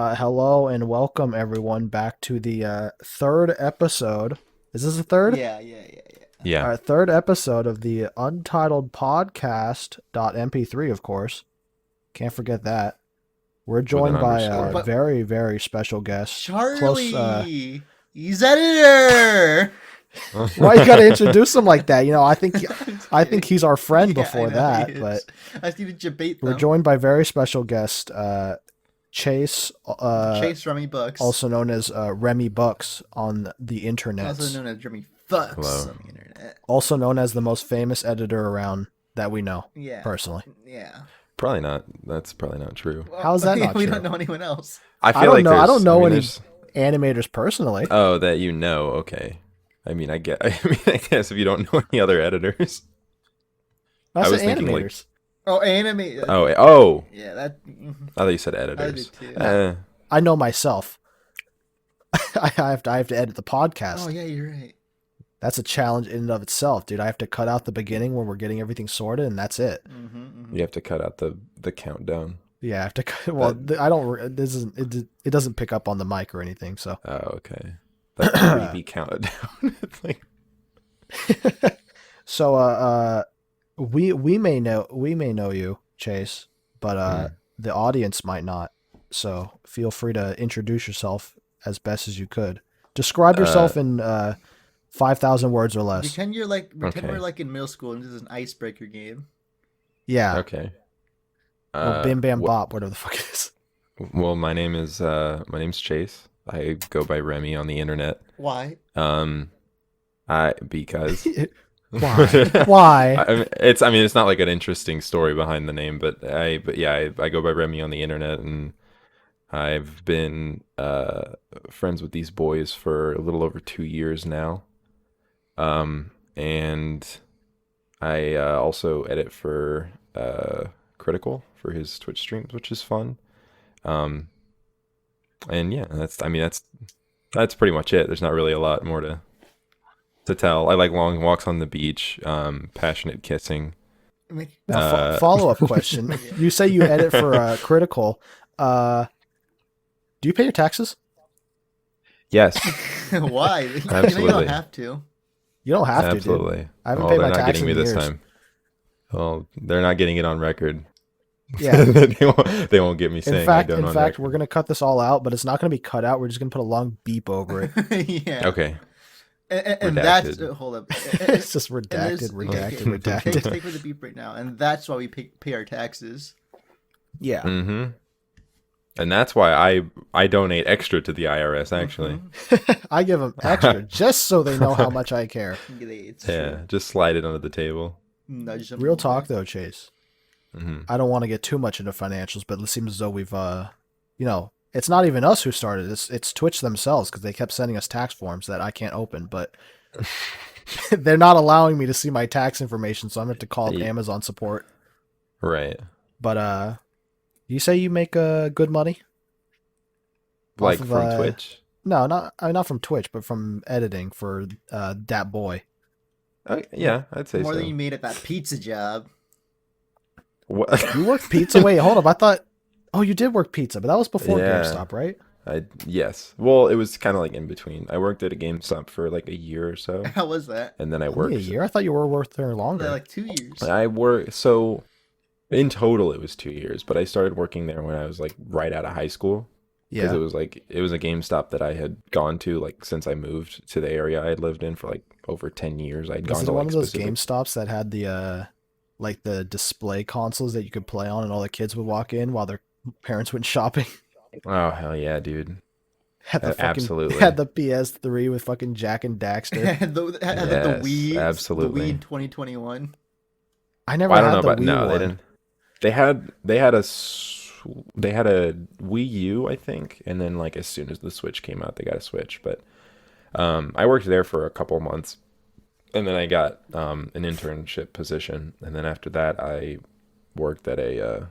Hello and welcome everyone back to the third episode. Is this the third? Yeah. Yeah, Third episode of the Untitled Podcast .mp3, of course. Can't forget that. We're with an joined by underscore. a very, very special guest. Charlie, he's editor. Why you gotta introduce him like that? I think he's our friend Yeah, before I know that. he is. But I just need to debate we're them. joined by very special guest Chase, Chase RemyBucks, also known as RemyBucks on the internet. also known as RemyBucks Hello. on the internet. Also known as the most famous editor around that we know, Yeah, personally. yeah. probably not. That's probably not true. Well, How is that not we true? don't know anyone else. I feel I don't like know. there's, I don't know mean, any there's- animators personally. Oh, that you know. Okay. I mean, I guess if you don't know any other editors. I I said was thinking, like- animators. Oh, anime. Oh. Yeah, that. I thought you said editors. I did too. I know myself. I have to edit the podcast. Oh yeah, you're right. That's a challenge in and of itself, dude. I have to cut out the beginning when we're getting everything sorted, and that's it. You have to cut out the countdown. Yeah, I have to. Well, I don't. This isn't. It doesn't pick up on the mic or anything. So. Oh, okay. That could really be counted down. It's like, So we may know you, Chase, but the audience might not. So feel free to introduce yourself as best as you could. Describe yourself in 5,000 words or less. Pretend Okay. we're like in middle school and this is an icebreaker game. Yeah. okay. Or Bim Bam wh- Bop, whatever the fuck it is. Well, my name's Chase. I go by Remy on the internet. Why? Because Why? Why? I mean, it's not like an interesting story behind the name, but I go by Remy on the internet, and I've been friends with these boys for a little over 2 years now. And I also edit for Critical for his Twitch streams, which is fun. And yeah, that's pretty much it. There's not really a lot more to tell. I like long walks on the beach, passionate kissing. Now, follow-up question. You say you edit for Critical. Do you pay your taxes? Yes, Why? You know you Absolutely. don't have to. You don't have to, dude. absolutely. I haven't Oh, paid they're my not taxes getting me in this years. time. Well, they're not getting it on record. Yeah. they won't get me saying In fact, I don't on record. we're gonna cut this all out, but it's not gonna be cut out. We're just gonna put a long beep over it. Yeah. Okay. And that's Redacted. hold up. It's just redacted, redacted. Take for the beep right now, and that's why we pay our taxes. Yeah. Mm-hmm. And that's why I donate extra to the IRS. Actually, I give them extra just so they know how much I care. It's yeah, true. just slide it under the table. Nudge them Real over. talk though, Chase. Hmm. I don't want to get too much into financials, but it seems as though we've, it's not even us who started this. It's Twitch themselves because they kept sending us tax forms that I can't open, but they're not allowing me to see my tax information, so I'm going to have to call up Yeah. Amazon support. Right. But you say you make good money? Like of, from Twitch. No, not from Twitch, but from editing for Dat Boy. Yeah, I'd say More so. than you made at that pizza job. What? You worked pizza? Wait, hold up. I thought. Oh, you did work pizza, but that was before Yeah. GameStop, right? Yes. Well, it was kind of like in between. I worked at a GameStop for like a year or so, How was that? and then I Only worked. a year? I thought you were worth there longer. Like 2 years. I worked so in total it was 2 years, but I started working there when I was like right out of high school because Yeah. it was a GameStop that I had gone to like since I moved to the area I had lived in for like over 10 years. I'd Was gone it to one like of those specific. GameStops that had the like the display consoles that you could play on, and all the kids would walk in while their parents went shopping? Oh hell yeah, dude! Had the fucking, Absolutely. had the PS3 with fucking Jack and Daxter. had the Yes, Wii, absolutely. The Wii in 2021. I never Well, I don't had know the about Wii no, one. they didn't. They had a Wii U, I think, and then like as soon as the Switch came out, they got a Switch. But I worked there for a couple months, and then I got an internship position, and then after that, I worked at a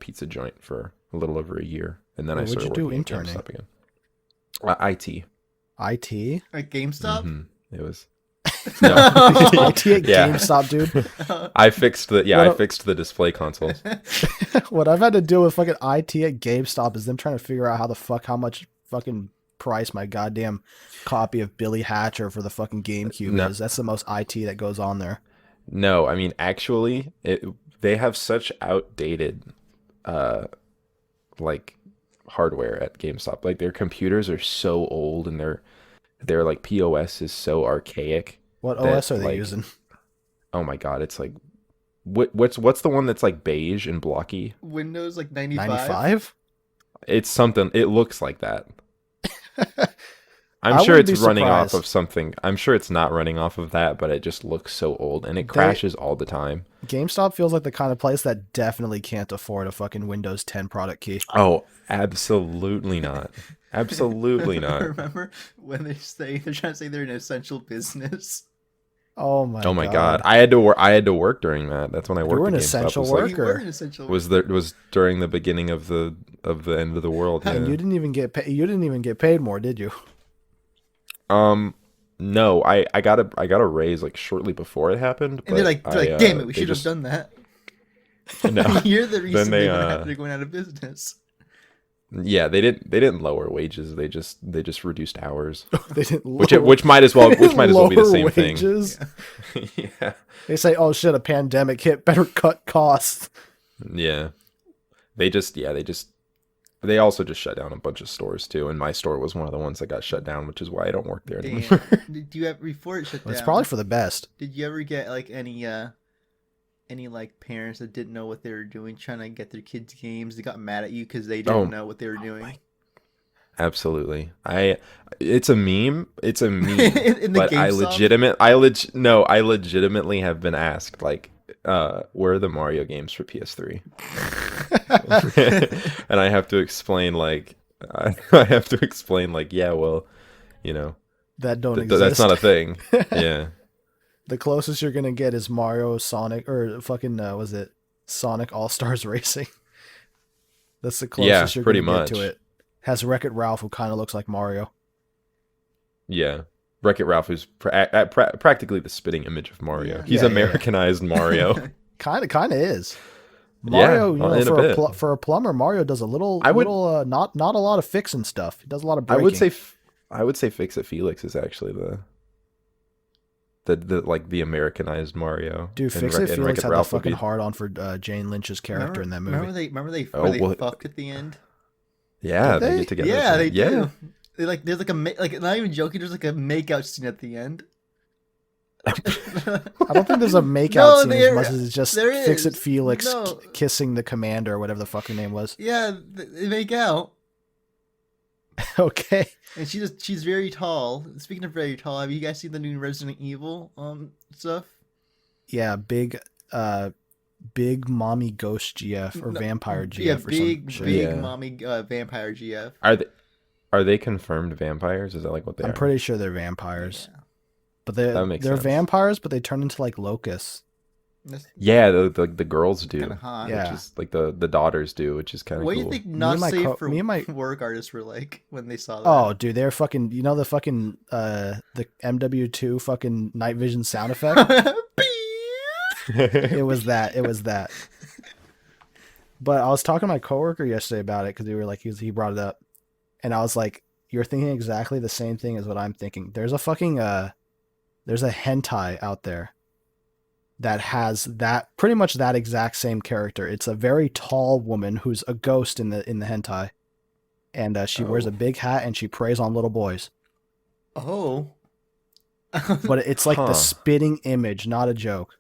pizza joint for a little over a year, and then I What'd started you do working at interning? GameStop again. IT. IT? At GameStop? Mhm. It was No. IT at Yeah. GameStop, dude. I fixed the What I a- fixed the display consoles. What I've had to deal with fucking IT at GameStop is them trying to figure out how much fucking price my goddamn copy of Billy Hatcher for the fucking GameCube No. is. That's the most IT that goes on there. No, I mean actually, they have such outdated, like hardware at GameStop. Like their computers are so old, and their like POS is so archaic. What that, OS are they like, using? Oh my god, it's like, what's the one that's like beige and blocky? Windows like 95. 95? It's something. It looks like that. I'm I sure wouldn't it's be running off surprised. of something. I'm sure it's not running off of that, but it just looks so old and it crashes all the time. GameStop feels like the kind of place that definitely can't afford a fucking Windows 10 product key. Oh, absolutely not. Absolutely not. Remember when they're trying to say they're an essential business? Oh my Oh my god. I had to work. I had to work during that. That's when I worked were at an GameStop. essential Was, like, You were worker. an essential. was during the beginning of the end of the world. And Yeah. you didn't even get paid more, did you? No, I got a raise like shortly before it happened. And they're but like, damn it, we they should have just- done that. No. You're the reason they, they're going out of business. Yeah, they didn't lower wages. They just reduced hours. They didn't. Which might as well be the lower same wages. thing. Yeah. They say, "Oh shit, a pandemic hit. Better cut costs." Yeah. They also just shut down a bunch of stores too, and my store was one of the ones that got shut down, which is why I don't work there anymore. Damn. Did you ever, before it shut down? It's probably for the best. Did you ever get like any like parents that didn't know what they were doing, trying to get their kids games? They got mad at you because they didn't know what they were doing. Absolutely. It's a meme. It's a meme. In the but I legitimately have been asked, like, where are the Mario games for PS3? And I have to explain like yeah, well, you know, That don't exist. that's not a thing. Yeah. The closest you're gonna get is Mario, Sonic, or fucking was it Sonic All Stars Racing? That's the closest you're pretty gonna get much. to it. Has Wreck-It Ralph, who kind of looks like Mario. Yeah. Wreck-It Ralph is practically the spitting image of Mario. Yeah. He's Yeah, Americanized Mario. Kind of is. Mario, Yeah, in a for bit. for a plumber, Mario does a little, I would- not a lot of fixing stuff. He does a lot of I breaking. would say Fix It Felix is actually the like the Americanized Mario. Dude, And Fix Wreck- It and Felix Wreck-It had the Ralph would fucking be- hard on for Jane Lynch's character in that movie. Remember they Oh, well, fucked at the end? Yeah, Did they they? get together. Yeah, they yeah. do. They like there's like like not even joking. There's like a makeout scene at the end. I don't think there's a makeout No, scene as there- much as it's just there Fix It is. Felix No. kissing the commander or whatever the fuck her name was. Yeah, they make out, Okay. and she's very tall. Speaking of very tall, have you guys seen the new Resident Evil stuff? Yeah, big mommy ghost GF or No, vampire GF Yeah, or big some shit. big Yeah. mommy vampire GF. Are they confirmed vampires? Is that like what they I'm are? pretty sure they're vampires. Yeah. But That makes they're sense. vampires, but they turn into like locusts. That's Yeah, the girls do. kind of hot. Yeah. Which is like the daughters do, which is kind of What cool. do you think and not my safe co- for me and my- work artists were like when they saw that? Oh, dude, they're fucking. You know the fucking the MW2 fucking night vision sound effect. It was that. It was that. But I was talking to my coworker yesterday about it because we were like, he brought it up, and I was like, "You're thinking exactly the same thing as what I'm thinking." There's a fucking there's a hentai out there that has that pretty much that exact same character. It's a very tall woman who's a ghost in the hentai, and she wears a Oh. big hat and she preys on little boys. Oh. But it's like Huh. the spitting image, not a joke.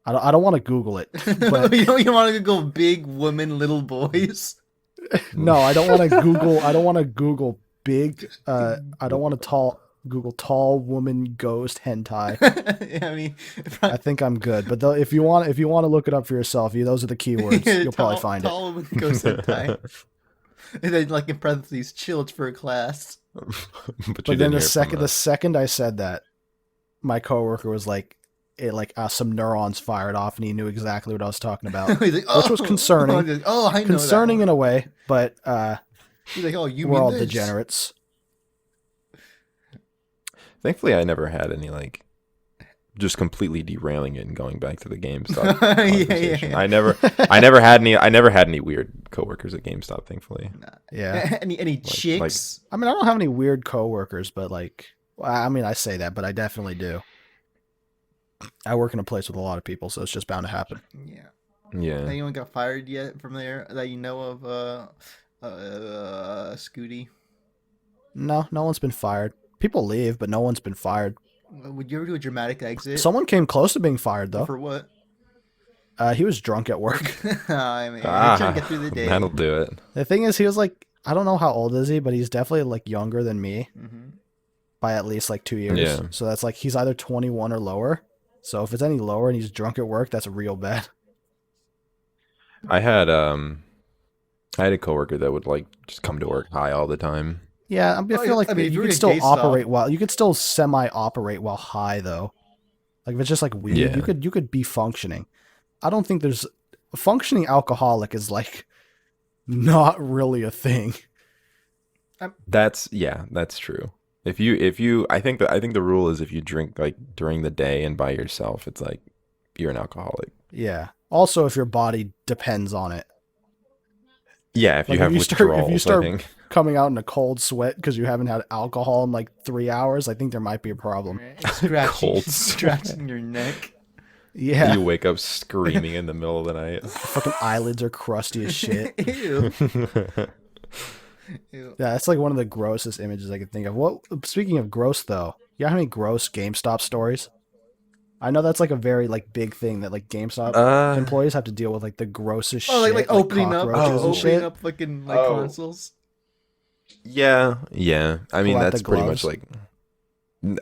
I don't want to Google it, but you want to go big women, little boys? no, I don't want to Google. I don't want to Google big. I don't want to Google tall woman ghost hentai. I mean, I think I'm good. But if you want to look it up for yourself, those are the keywords. You'll probably find it. tall woman goes hentai. And then, like in parentheses, chilled for a class. But then the second I said that, my coworker was like, some neurons fired off, and he knew exactly what I was talking about. He's like, Which was concerning. He's like, oh, I know Concerning that in a way, but He's like, oh, you we're mean all this? degenerates. Thankfully, I never had any like just completely derailing it and going back to the GameStop Yeah, conversation. yeah. I never had any weird coworkers at GameStop, thankfully. Nah. Yeah. Any chicks? I mean, I don't have any weird coworkers, but like, well, I mean, I say that, but I definitely do. I work in a place with a lot of people, so it's just bound to happen. Yeah. Yeah. Anyone got fired yet from there that you know of? Scooty. No, no one's been fired. People leave, but no one's been fired. Would you ever do a dramatic exit? Someone came close to being fired though. For what? He was drunk at work. I mean, trying to get through the day. That'll do it. The thing is, he was like, I don't know how old is he, but he's definitely like younger than me Mm-hmm. by at least like 2 years. Yeah. So that's like he's either 21 or lower. So if it's any lower and he's drunk at work, that's real bad. I had a coworker that would like just come to work high all the time. Yeah, I feel like I mean, if you you're could a still GameStop- operate while you could still semi-operate while high though. Like if it's just like weed, Yeah. you could be functioning. I don't think there's functioning alcoholic is like not really a thing. That's true. If you I think the rule is if you drink like during the day and by yourself, it's like you're an alcoholic. Yeah. Also, if your body depends on it, Yeah, if Like, you have if withdrawals, you start I think. coming out in a cold sweat because you haven't had alcohol in like 3 hours, I think there might be a problem. Scratching, Cold scratching your neck. Yeah. You wake up screaming in the middle of the night. Fucking eyelids are crusty as shit. Ew. Ew. Yeah, that's like one of the grossest images I could think of. What? Speaking of gross, though, you have any gross GameStop stories? I know that's like a very like big thing that like GameStop employees have to deal with, like the grossest Oh, shit, like opening up, cockroaches and shit. fucking like Oh. consoles. Yeah. I mean, Pull out that's the pretty much gloves. like.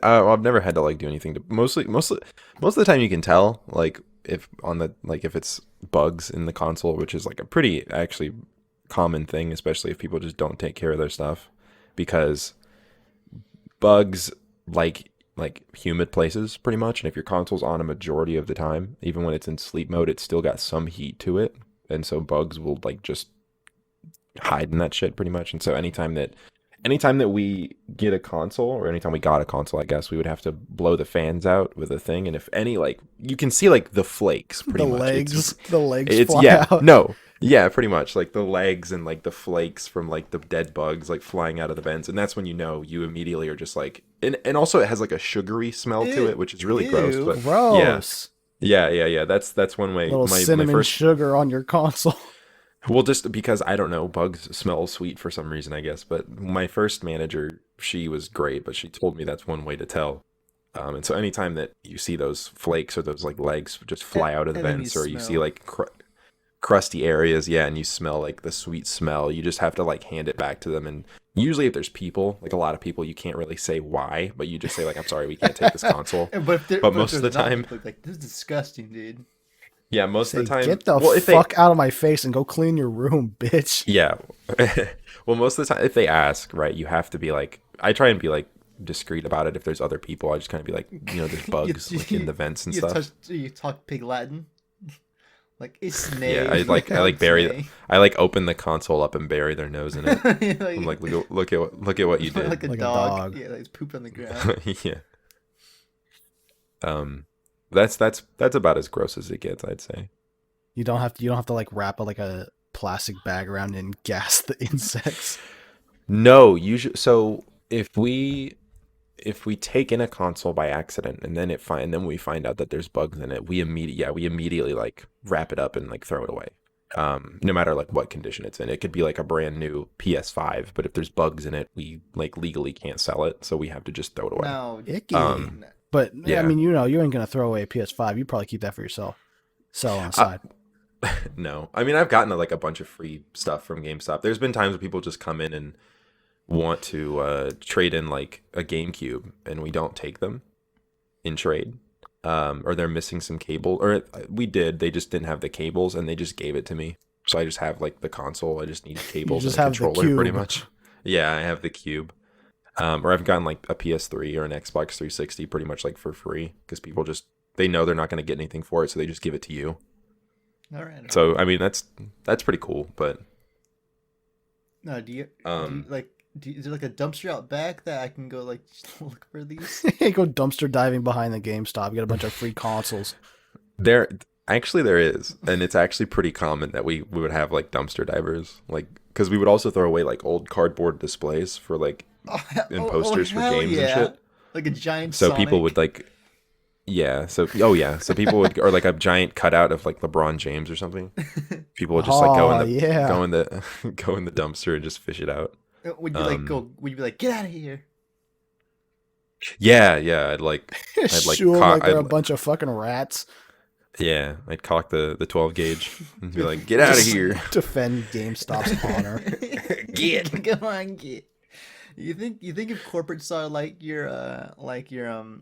I've never had to like do anything to. Most of the time, you can tell like if it's bugs in the console, which is like a pretty actually common thing, especially if people just don't take care of their stuff, because bugs like humid places pretty much, and if your console's on a majority of the time, even when it's in sleep mode, it's still got some heat to it, and so bugs will like just hide in that shit pretty much. And so anytime that we get a console, or anytime we got a console, I guess we would have to blow the fans out with a thing, and if any like you can see like the flakes pretty The much. legs It's fly out. no. Yeah, pretty much like the legs and like the flakes from like the dead bugs like flying out of the vents, and that's when you immediately are just like, and also it has like a sugary smell to it, which is really gross. Ew. But Gross. yeah, that's one way. Little my cinnamon first, sugar on your console. well, just because I don't know, bugs smell sweet for some reason, I guess. But my first manager, she was great, but she told me that's one way to tell. And so anytime that you see those flakes or those like legs just fly out of the And then vents, you or you see smell. like crusty areas, and you smell like the sweet smell, you just have to like hand it back to them. And usually if there's people, like a lot of people, you can't really say why, but you just say like, I'm sorry, we can't take this console. But most of the time- like this is disgusting, dude. Yeah, most Say, of the time. get the if they- fuck out of my face and go clean your room, bitch. Yeah. Well, most of the time, if they ask, right, you have to be like, I try and be like discreet about it. If there's other people, I just kind of be like, there's bugs like in the vents and stuff. You talk pig Latin. Like it's Yeah, I like bury. I like open the console up and bury their nose in it. I'm like, look at what you did. like a Like a dog. dog. Yeah, like it's pooped on the ground. Yeah. That's about as gross as it gets, I'd say. You don't have to like wrap a plastic bag around and gas the insects. No, usually. So if we take in a console by accident and then we find out that there's bugs in it, we immediately like wrap it up and like throw it away. No matter like what condition it's in. It could be like a brand new PS5, but if there's bugs in it, we like legally can't sell it, so we have to just throw it away. No, Icky. Um, But Yeah. I mean, you ain't gonna throw away a PS5. You probably keep that for yourself. Sell on the side. No, I mean I've gotten like a bunch of free stuff from GameStop. There's been times where people just come in and want to trade in like a GameCube, and we don't take them in trade, or they're missing some cable, or we did. They just didn't have the cables, and they just gave it to me. So I just have like the console. I just need cables just and a have the controller, pretty cube. much. Yeah, I have the cube. Or I've gotten like a PS3 or an Xbox 360 pretty much like for free, because people they know they're not going to get anything for it, so they just give it to you. all right. So I mean that's pretty cool, but No, do you Um, like Is there like a dumpster out back that I can go like just look for these? Go dumpster diving behind the GameStop. You get a bunch of free consoles. There there is, and it's actually pretty common that we would have like dumpster divers, like because we would also throw away like old cardboard displays for like and posters for hell games and shit. Like a giant. So Sonic. people would like, yeah. So so people would, or like a giant cutout of like LeBron James or something. People would just like go in the go in the dumpster and just fish it out. Would you like go? Would you be like, get out of here? Yeah, I'd like Shoo 'em like they're a bunch of fucking rats. yeah, I'd cock the 12 gauge and be like, get out of here. Defend GameStop's honor. Get, come on, get. You think if corporate saw like your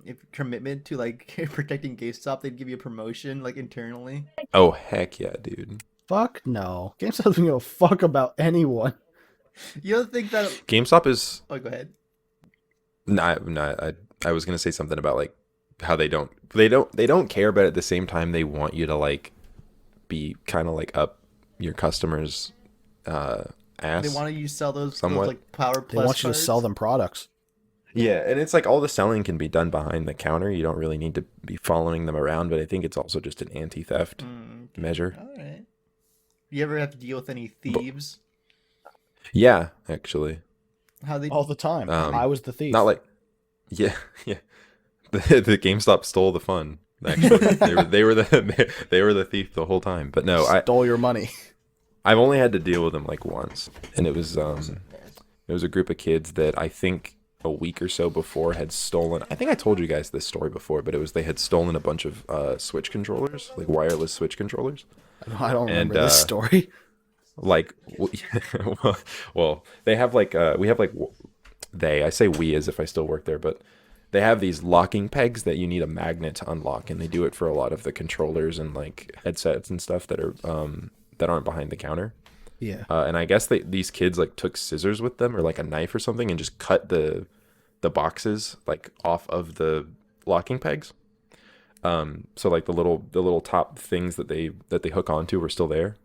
if commitment to like protecting GameStop, they'd give you a promotion like internally? Oh heck yeah, dude. Fuck no. GameStop doesn't give a fuck about anyone. You don't think that? GameStop is Oh, go ahead. I was gonna say something about like how they don't care, but at the same time they want you to like be kind of like up your customers' ass. They want you to sell those like Power Plus. They want you to cards. sell them products. Yeah, and it's like all the selling can be done behind the counter. You don't really need to be following them around, but I think it's also just an anti-theft measure. All right. You ever have to deal with any thieves? Yeah, actually. How they? All the time. I was the thief. Not like, yeah. The GameStop stole the fun. Actually, they were the thief the whole time. But no, stole your money. I've only had to deal with them like once, and it was a group of kids that I think a week or so before had stolen. I think I told you guys this story before, but they had stolen a bunch of Switch controllers, like wireless Switch controllers. I don't remember this story. Like, well, they have like we have like I say we as if I still work there, but they have these locking pegs that you need a magnet to unlock, and they do it for a lot of the controllers and like headsets and stuff that are that aren't behind the counter. Yeah. And I guess these kids like took scissors with them or like a knife or something and just cut the boxes like off of the locking pegs. So like the little top things that they hook onto were still there.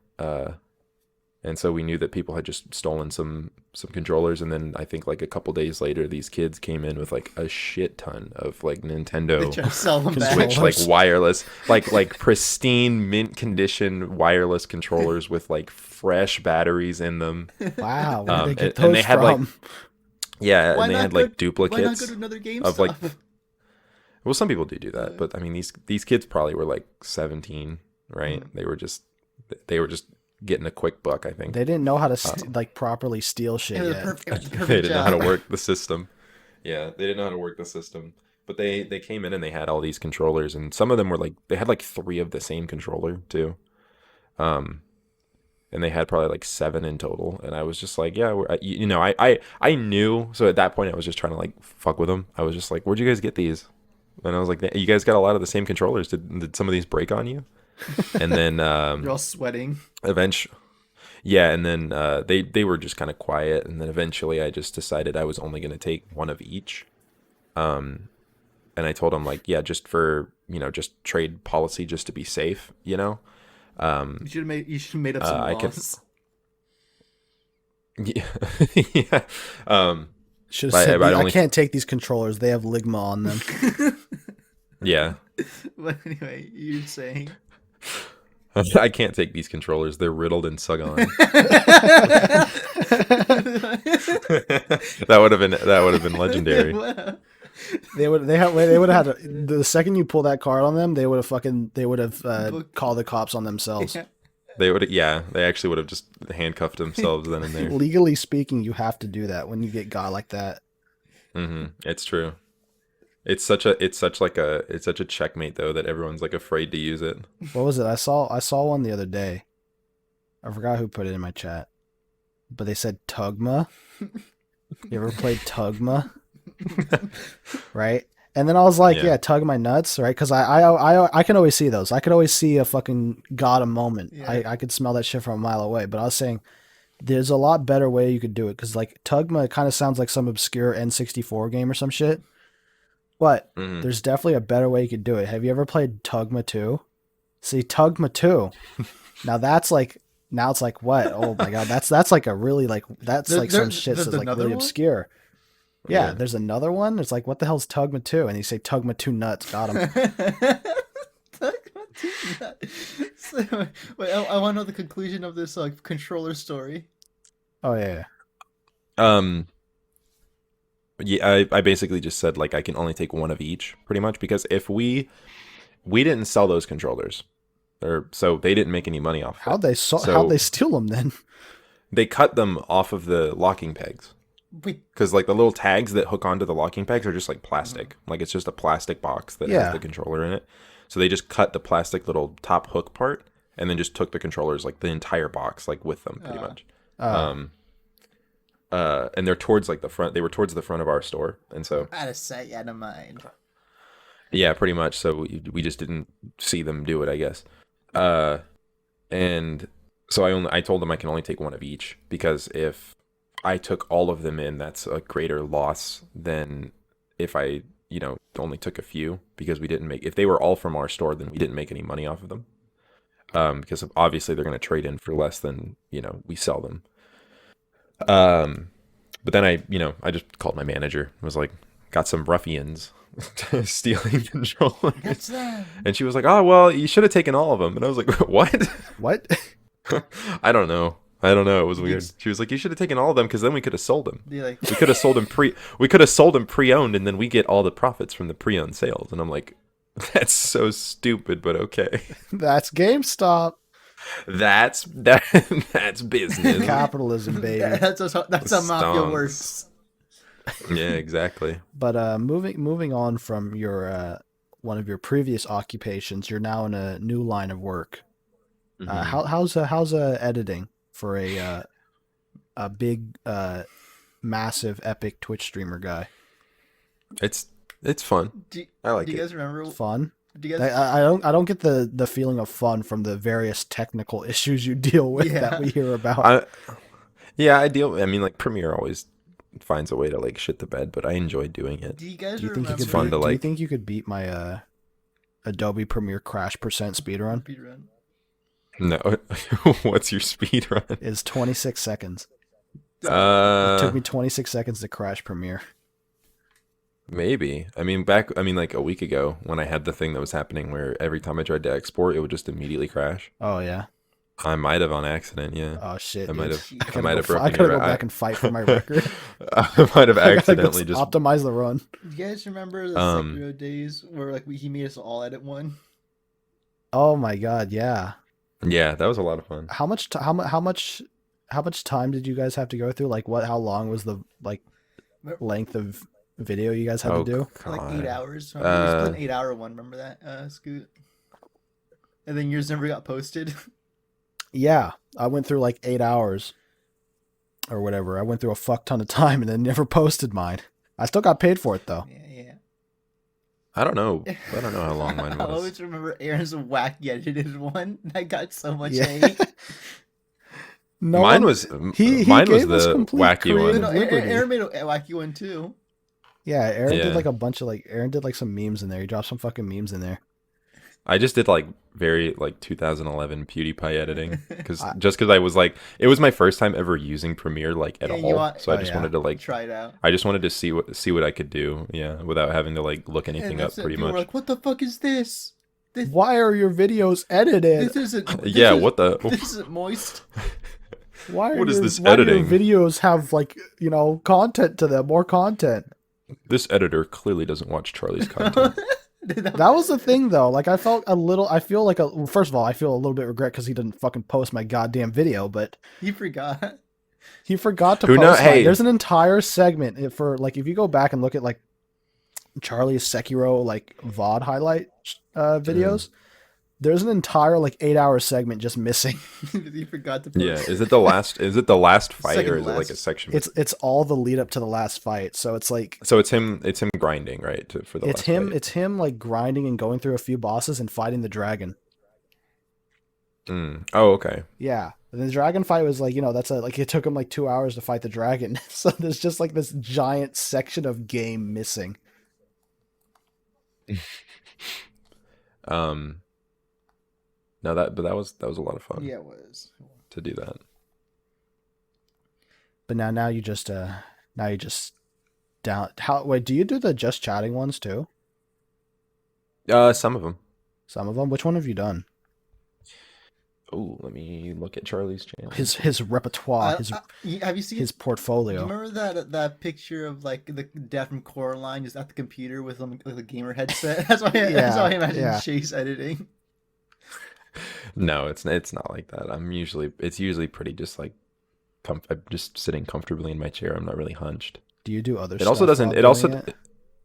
And so we knew that people had just stolen some controllers, and then I think like a couple days later, these kids came in with like a shit ton of like Nintendo They try to sell them back. Switch like wireless, like pristine mint condition wireless controllers with like fresh batteries in them. Wow, where did they get those and they had from? like yeah, Why and they not had go- like duplicates Why not go to another GameStop? of like. Well, some people do that, but I mean these kids probably were like 17, right? They were just getting a quick buck, I think. They didn't know how to like properly steal shit It was yet. it was a perfect They didn't know how to job. work the system. Yeah, they didn't know how to work the system. But they came in and they had all these controllers, and some of them were like they had like 3 of the same controller too. And they had probably like 7 in total, and I was just like, yeah, I knew. So at that point, I was just trying to like fuck with them. I was just like, where'd you guys get these? And I was like, you guys got a lot of the same controllers. Did some of these break on you? And then You're all sweating. eventually, yeah, and then they were just kind of quiet, and then eventually I just decided I was only going to take one of each. And I told them like, yeah, just for just trade policy, just to be safe, You should have made up some I laws. yeah, yeah. Should But- have said, but I only- can't take these controllers. They have ligma on them. Yeah. But anyway, you're saying. I can't take these controllers. They're riddled in Sugon. that would have been legendary. They would have had the second you pull that card on them, they would have called the cops on themselves. They actually would have just handcuffed themselves then and there. Legally speaking, you have to do that when you get got like that. It's true. It's such a checkmate though that everyone's like afraid to use it. What was it? I saw one the other day. I forgot who put it in my chat, but they said Tugma. You ever played Tugma? Right? And then I was like, yeah, tug my nuts, right? Because I can always see those. I could always see a fucking got a moment. Yeah. I could smell that shit from a mile away. But I was saying, there's a lot better way you could do it. Because like Tugma kind of sounds like some obscure N64 game or some shit. But there's definitely a better way you could do it. Have you ever played Tugma 2? See, Tugma 2. Now that's like Now it's like what? Oh my god, that's like a really like that's like some shit There's that's like another really one? obscure. Yeah, Yeah. there's another one. It's like what the hell's Tugma 2? And you say Tugma 2 nuts. Got him. So, wait, I want to know the conclusion of this controller story. Oh yeah. Um, yeah, I basically just said like I can only take one of each, pretty much, because if we didn't sell those controllers, or so they didn't make any money off of it. How'd So they steal them then? they cut them off of the locking pegs. Wait, Because like the little tags that hook onto the locking pegs are just like plastic. Like it's just a plastic box that Yeah. has the controller in it. So they just cut the plastic little top hook part and then just took the controllers, like the entire box, like with them pretty much. Uh, And they're towards like the front. They were towards the front of our store, and so out of sight, out of mind. yeah, pretty much. So we just didn't see them do it, I guess. And so I told them I can only take one of each, because if I took all of them in, that's a greater loss than if I, only took a few, because we didn't make, if they were all from our store, then we didn't make any money off of them. Because obviously they're going to trade in for less than, we sell them. But then I just called my manager and was like, got some ruffians stealing controllers. That's them. And she was like, oh, well, you should have taken all of them. And I was like, what? what? I don't know. It was weird. She was like, you should have taken all of them, because then we could have sold them. You're like, We could have sold them pre-owned, and then we get all the profits from the pre-owned sales. And I'm like, that's so stupid, but okay. That's GameStop. That's business. Capitalism, baby. that's how mafia Stonks. works. Yeah, exactly. But moving on from your one of your previous occupations, you're now in a new line of work. Mhm. How's editing for a big massive epic Twitch streamer guy? It's fun. I like Do you it. guys remember? Fun? Do you guys? I don't get the feeling of fun from the various technical issues you deal with Yeah. that we hear about. I mean, like, Premiere always finds a way to like shit the bed, but I enjoy doing it. Do you guys Do you think remember? you could fun beat, to, do you like- think you could beat my Adobe Premiere crash percent speedrun? Speedrun. No, what's your speed run? Is 26 seconds. It took me Uh, 26 seconds to crash Premiere. maybe. I mean, like a week ago, when I had the thing that was happening where every time I tried to export, it would just immediately crash. Oh yeah. I might have on accident. Yeah, Oh shit. I might dude. have. I might have broken. I gotta your go re- back and fight for my record. I might have I gotta go accidentally just. optimize the run. Do you guys remember the Um, Sekiro days where like he made us all edit one? Oh my god, yeah. Yeah, that was a lot of fun. How much time did you guys have to go through? Like how long was the like length of video you guys had to do? Like God. 8 hours. Remember? We split Uh, an 8 hour one. Remember that, Scoot? And then yours never got posted. Yeah, I went through like 8 hours or whatever. I went through a fuck ton of time and then never posted mine. I still got paid for it though. Yeah. I don't know. I don't know how long mine I was. always remember Aaron's wacky edited one. That got so much Yeah. hate. No Mine one- was he mine was gave us the complete wacky creative one. No, liberty. Aaron made a wacky one too. Yeah, Aaron Yeah. did like a bunch of Aaron did like some memes in there. He dropped some fucking memes in there. I just did like very like 2011 PewDiePie editing, because I- I was like, it was my first time ever using Premiere like at Yeah, all. you want- So I Oh, just yeah. wanted to like Try it out. I just wanted to see what I could do, yeah, without having to like look anything And up that's it. pretty People were much. like, what the fuck is this? Why are your videos edited? This isn't. This Yeah, is- what the This isn't moist. Why what is this why do editing? your videos have like, content to them, more content? This editor clearly doesn't watch Charlie's content. That was the thing though. Like I feel like well, first of all, I feel a little bit of regret because he didn't fucking post my goddamn video, but He forgot. he forgot to Who post know- mine. hey. There's an entire segment for like if you go back and look at like Charlie's Sekiro like VOD highlight videos, there's an entire like 8-hour segment just missing. He forgot to post. Yeah, is it the last fight, Second or is it like last. a section? It's all the lead up to the last fight. So it's like So it's him grinding, right? For the it's last him fight. it's him like grinding and going through a few bosses and fighting the dragon. Oh, okay. Yeah. And the dragon fight was like, that's like it took him like 2 hours to fight the dragon. So there's just like this giant section of game missing. No, that was a lot of fun. Yeah, it was. to do that. But now you just down. How wait? Do you do the just chatting ones too? Some of them. Some of them. Which one have you done? Oh, let me look at Charlie's channel. His repertoire, have you seen his Do you portfolio. remember that picture of like the dad from Coraline just at the computer with a gamer headset? That's why I imagine Chase editing. No, it's not like that. It's usually pretty just like I'm just sitting comfortably in my chair. I'm not really hunched. Do you do other It stuff? also doesn't. while It also doing it?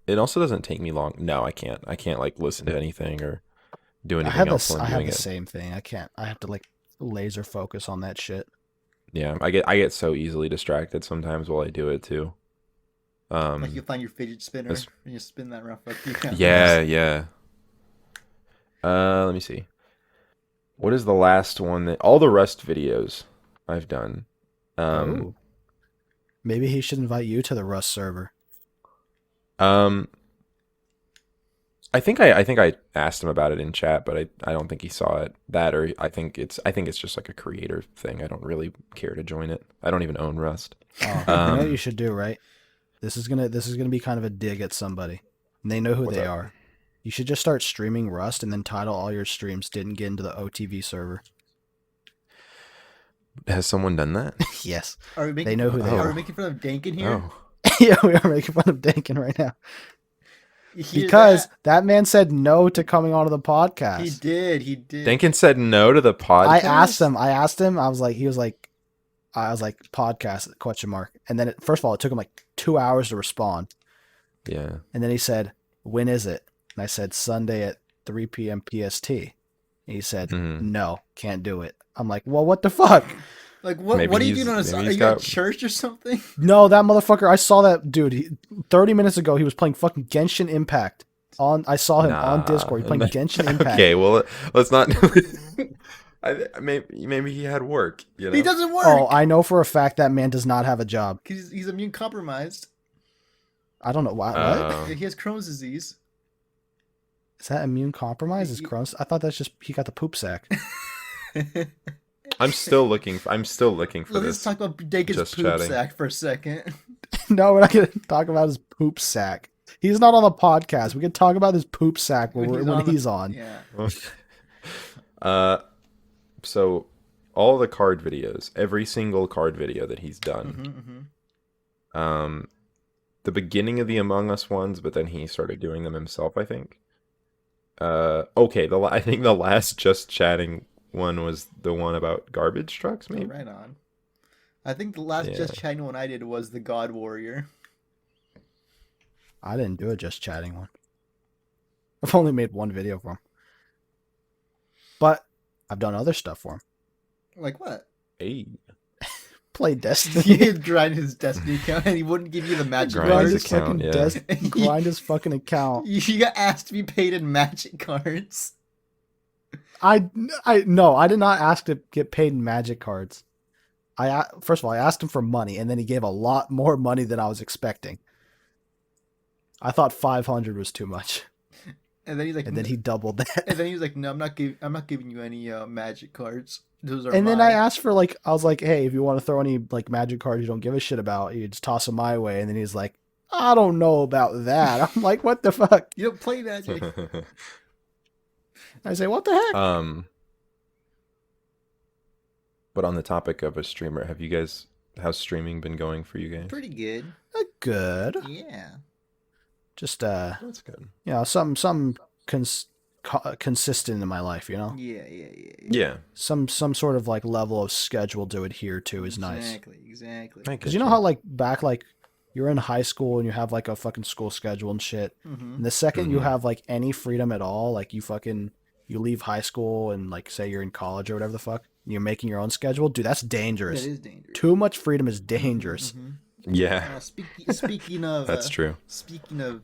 it also doesn't take me long. No, I can't. I can't like listen to anything or do I anything have else this. while I I'm have doing the it. same thing. I can't. I have to like laser focus on that shit. Yeah, I get so easily distracted sometimes while I do it too. Like you'll find your fidget spinner that's- and you spin that around for a few hours. Yeah. Let me see. What is the last one that all the Rust videos I've done? Oh, maybe he should invite you to the Rust server. Um, I think I asked him about it in chat, but I don't think he saw it. That or I think it's just like a creator thing. I don't really care to join it. I don't even own Rust. Oh, you know what you should do, right? This is gonna be kind of a dig at somebody, and they know who What's they up? are. You should just start streaming Rust and then title all your streams "Didn't get into the OTV server." Has someone done that? Are Yes, we making they know who they are are. we making fun of Dankin here? Oh, Yeah, we are making fun of Dankin right now You hear because that? that man said no to coming onto the podcast. He did. Dankin said no to the podcast. I asked him. I was like, podcast question mark. And then first of all, it took him like 2 hours to respond. Yeah. And then he said, "When is it?" And I said, "Sunday at 3 p.m. PST." And he said, Mhm. "No, can't do it." I'm like, "Well, what the fuck?" Like what? Maybe What are you he's- doing on a? maybe Are he's you got- at church or something? No, that motherfucker. I saw that dude. 30 minutes ago, he was playing fucking Genshin Impact. I saw him on Discord. He playing Genshin Impact. Okay, well, let's not. Maybe he had work. You know. He doesn't work. Oh, I know for a fact that man does not have a job. He's immune compromised. I don't know why. What Oh. He has Crohn's disease. is that? Immune compromise? Is Crohn's? I thought that's just he got the poop sack. I'm still looking for Let's this. talk about Dakin's just poop chatting. sack for a second. No, we're not gonna talk about his poop sack. He's not on the podcast. We can talk about his poop sack when he's on. Yeah. So all the card videos, every single card video that he's done, the beginning of the Among Us ones, but then he started doing them himself, I think. Okay, I think the last just chatting one was the one about garbage trucks, maybe. Right on. I think the last Yeah. just chatting one I did was the God Warrior. I didn't do a just chatting one. I've only made one video for him. But I've done other stuff for him. Like what? Hey, Play He Destiny. had grind his Destiny account and he wouldn't give you the magic Grind grind his his cards. fucking account, yeah. grind his fucking account. You got asked to be paid in magic cards. No, I did not ask to get paid in magic cards. First of all, I asked him for money, and then he gave a lot more money than I was expecting. I thought 500 was too much, And then he's like, and then he doubled that. and then he was like, no, I'm not giving you any magic cards. Those are And then mine. I asked for I was like, hey, if you want to throw any magic cards you don't give a shit about, you just toss them my way. And then he's like, I don't know about that. I'm like, what the fuck? You don't play magic. I say, what the heck? but on the topic of a streamer, how's streaming been going for you guys? Pretty good. Good. Yeah. Just That's good. some consistent in my life, Yeah. Yeah. some sort of level of schedule to adhere to is nice. Exactly. I Because get you know how back you're in high school and you have a fucking school schedule and shit. Mm-hmm. And the second you Mhm. have any freedom at all, you leave high school and say you're in college or whatever the fuck, and you're making your own schedule, dude, that's dangerous. That is dangerous. Too much freedom is dangerous. Mhm. Yeah, Speaking of that's true. Speaking of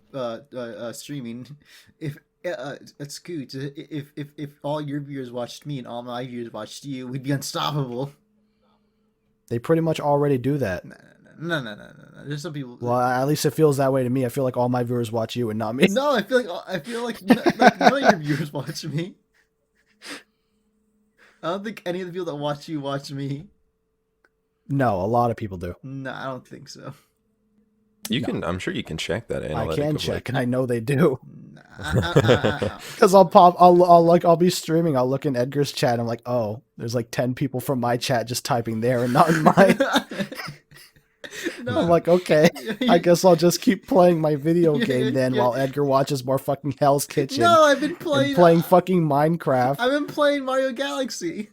streaming, if it's good. If all your viewers watched me and all my viewers watched you, we'd be unstoppable. They pretty much already do that. No. There's some people. Well, at least it feels that way to me. I feel like all my viewers watch you and not me. No, I feel like none of your viewers watch me. I don't think any of the people that watch you watch me. No, a lot of people do. No, I don't think so. You No. can. I'm sure you can check that I analytic. can of, check, like, and I know they do. Nah. Because I'll be streaming. I'll look in Edgar's chat. I'm like, oh, there's like 10 people from my chat just typing there and not in mine. No, I'm like, okay, I guess I'll just keep playing my video Yeah, game then yeah. while Edgar watches more fucking Hell's Kitchen No, I've been and playing. playing fucking Minecraft. I've been playing Mario Galaxy.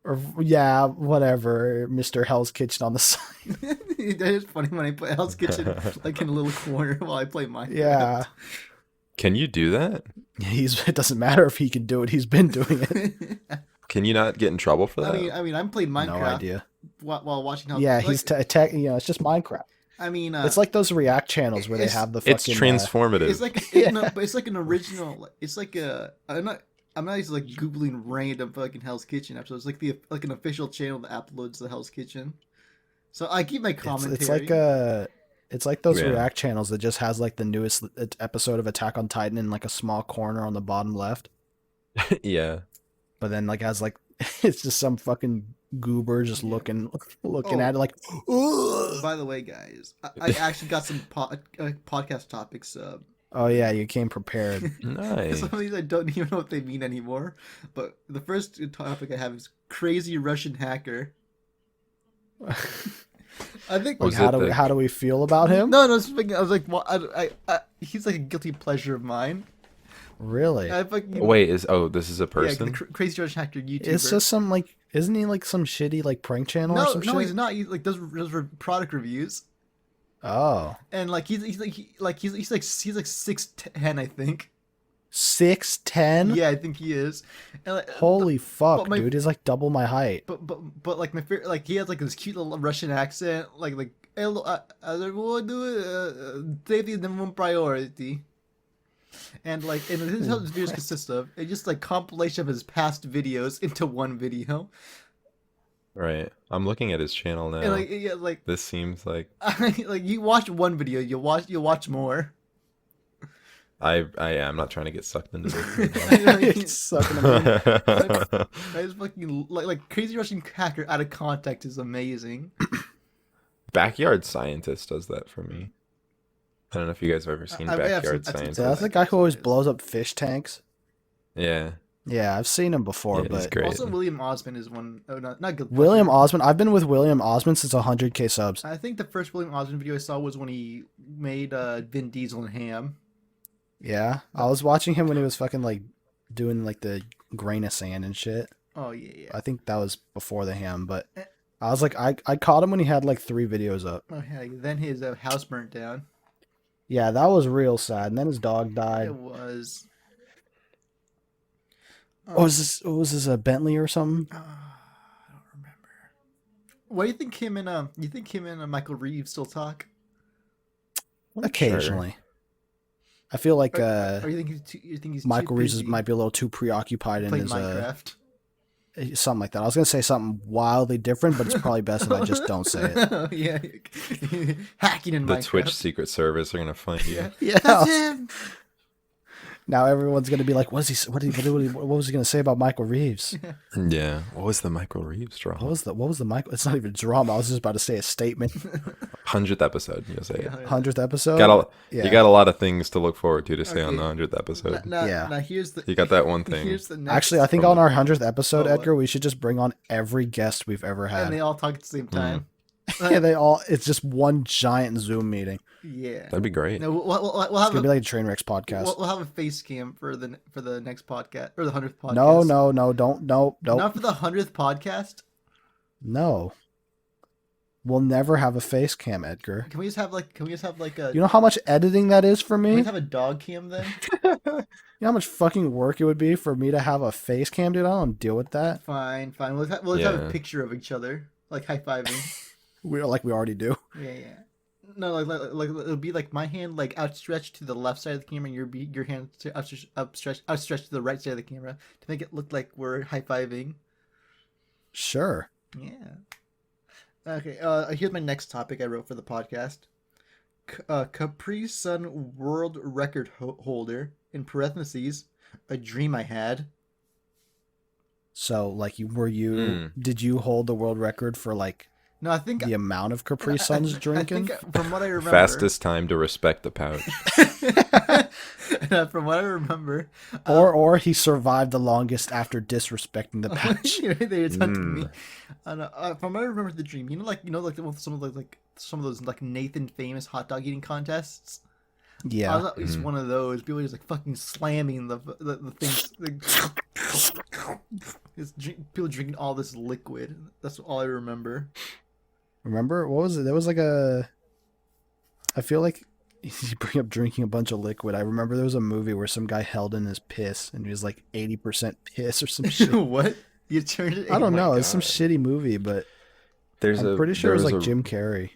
Or yeah, whatever, Mr. Hell's Kitchen on the side. That is funny when I play Hell's Kitchen like in a little corner while I play Minecraft. Yeah, Can you do that? it doesn't matter if he can do it. He's been doing it. Can you not get in trouble for that? I mean, I'm playing Minecraft No idea. while watching Hell's. Yeah, like, he's it's just Minecraft. I mean, It's like those React channels where they it's- have the fucking. It's transformative. it's like Yeah. no, but it's like an original. It's like a. I'm not just like googling random fucking Hell's Kitchen episodes. It's like an official channel that uploads the Hell's Kitchen. So I keep my commentary. It's like those Yeah. React channels that just has like the newest episode of Attack on Titan in like a small corner on the bottom left, Yeah. but then like has like it's just some fucking goober just Yeah. looking Oh. at it like. Ugh. By the way, guys, I actually got some podcast topics. Oh yeah, you came prepared. Nice. Some of these I don't even know what they mean anymore. But the first topic I have is crazy Russian hacker. I think Was Like, it how do we feel about him? No, I was like, well, he's like a guilty pleasure of mine. Really? I fucking, Wait, this is a yeah, person? the crazy Russian hacker YouTuber. It's just some like, isn't he like some shitty like prank channel or no, some no, shit? he's not. He like does product reviews, Oh, and like he's like 6'10", I think. 6'10"? Yeah, I think he is. And, like, Holy fuck, but my- dude! He's like double my height. But like my favorite, like he has like this cute little Russian accent, like hello, safety is number one priority, and this is how his videos consist of. It's just like compilation of his past videos into one video, Right. I'm looking at his channel now. and like yeah, like This seems like like you watch one video, you'll watch more. I'm not trying to get sucked into It's sucking him in. this. I just fucking like crazy Russian hacker out of context is amazing. Backyard Scientist does that for me. I don't know if you guys have ever seen I have Backyard seen- I've seen Scientist. Yeah, that's the guy who always blows up fish tanks. Yeah. Yeah, I've seen him before, Yeah, he's but great. Also, William Osmond is one. Oh, not good. William Osmond. I've been with William Osmond since 100K subs. I think the first William Osmond video I saw was when he made Vin Diesel and Ham. Yeah, I was watching him when he was fucking like doing like the grain of sand and shit. Oh yeah. I think that was before the ham, but I was like, I caught him when he had like 3 videos up. Oh yeah. Then his house burnt down. Yeah, that was real sad. And then his dog died. It was. Oh, was this a Bentley or something? I don't remember. What do you think him and Michael Reeves still talk? Occasionally. I feel like Or you think he's Michael too Reeves busy might be a little too preoccupied in playing his Minecraft? something like that. I was gonna say something wildly different, but it's probably best if I just don't say it. Yeah, hacking in The Minecraft. Twitch Secret Service are gonna find you. Yeah, Yeah. that's him. Now everyone's gonna be like, what was he gonna say about Michael Reeves? Yeah. What was the Michael Reeves drama? What was the Michael? It's not even drama. I was just about to say a statement. 100th episode. You'll say it. 100th episode. You got a lot of things to look forward to stay on the Okay. 100th episode. Now here's the. You got that one thing. Here's the next. Actually, I think From on our 100th episode, Oh, what? Edgar, we should just bring on every guest we've ever and had. they all talk at the same time. Yeah, it's just one giant Zoom meeting. Yeah. That'd be great. No, we'll It's have gonna be a like a Trainwrecks podcast. we'll have a face cam for the next podcast or the 100th podcast. No, don't, no. Not for the 100th podcast. No. We'll never have a face cam, Edgar. Can we just have like a? You know how much editing that is for Can we me? just have a dog cam then? You know how much fucking work it would be for me to have a face cam, dude? I don't deal with that. Fine. We'll just have a Yeah. picture of each other, like high fiving. We already do. Yeah. No, like it'll be like my hand like outstretched to the left side of the camera, and your hand outstretched to the right side of the camera to make it look like we're high fiving. Sure. Yeah. Okay. Here's my next topic I wrote for the podcast. Capri Sun world record holder in parentheses, a dream I had. So like did you hold the world record for like No, I think the amount of Capri Suns I drinking? think from what I remember, Fastest time to respect the pouch. from what I remember, Or he survived the longest after disrespecting the pouch. they taunted me. From what I remember the dream, some of some of those like Nathan famous hot dog eating contests. I Yeah. was at least one of those. People just like fucking slamming the things. People drinking all this liquid. That's all I remember. Remember what was it? There was like I feel like you bring up drinking a bunch of liquid. I remember there was a movie where some guy held in his piss and he was like 80% piss or some shit. What? You turned it? I don't know. It's some God. shitty movie, but There's I'm pretty sure it was like Jim Carrey.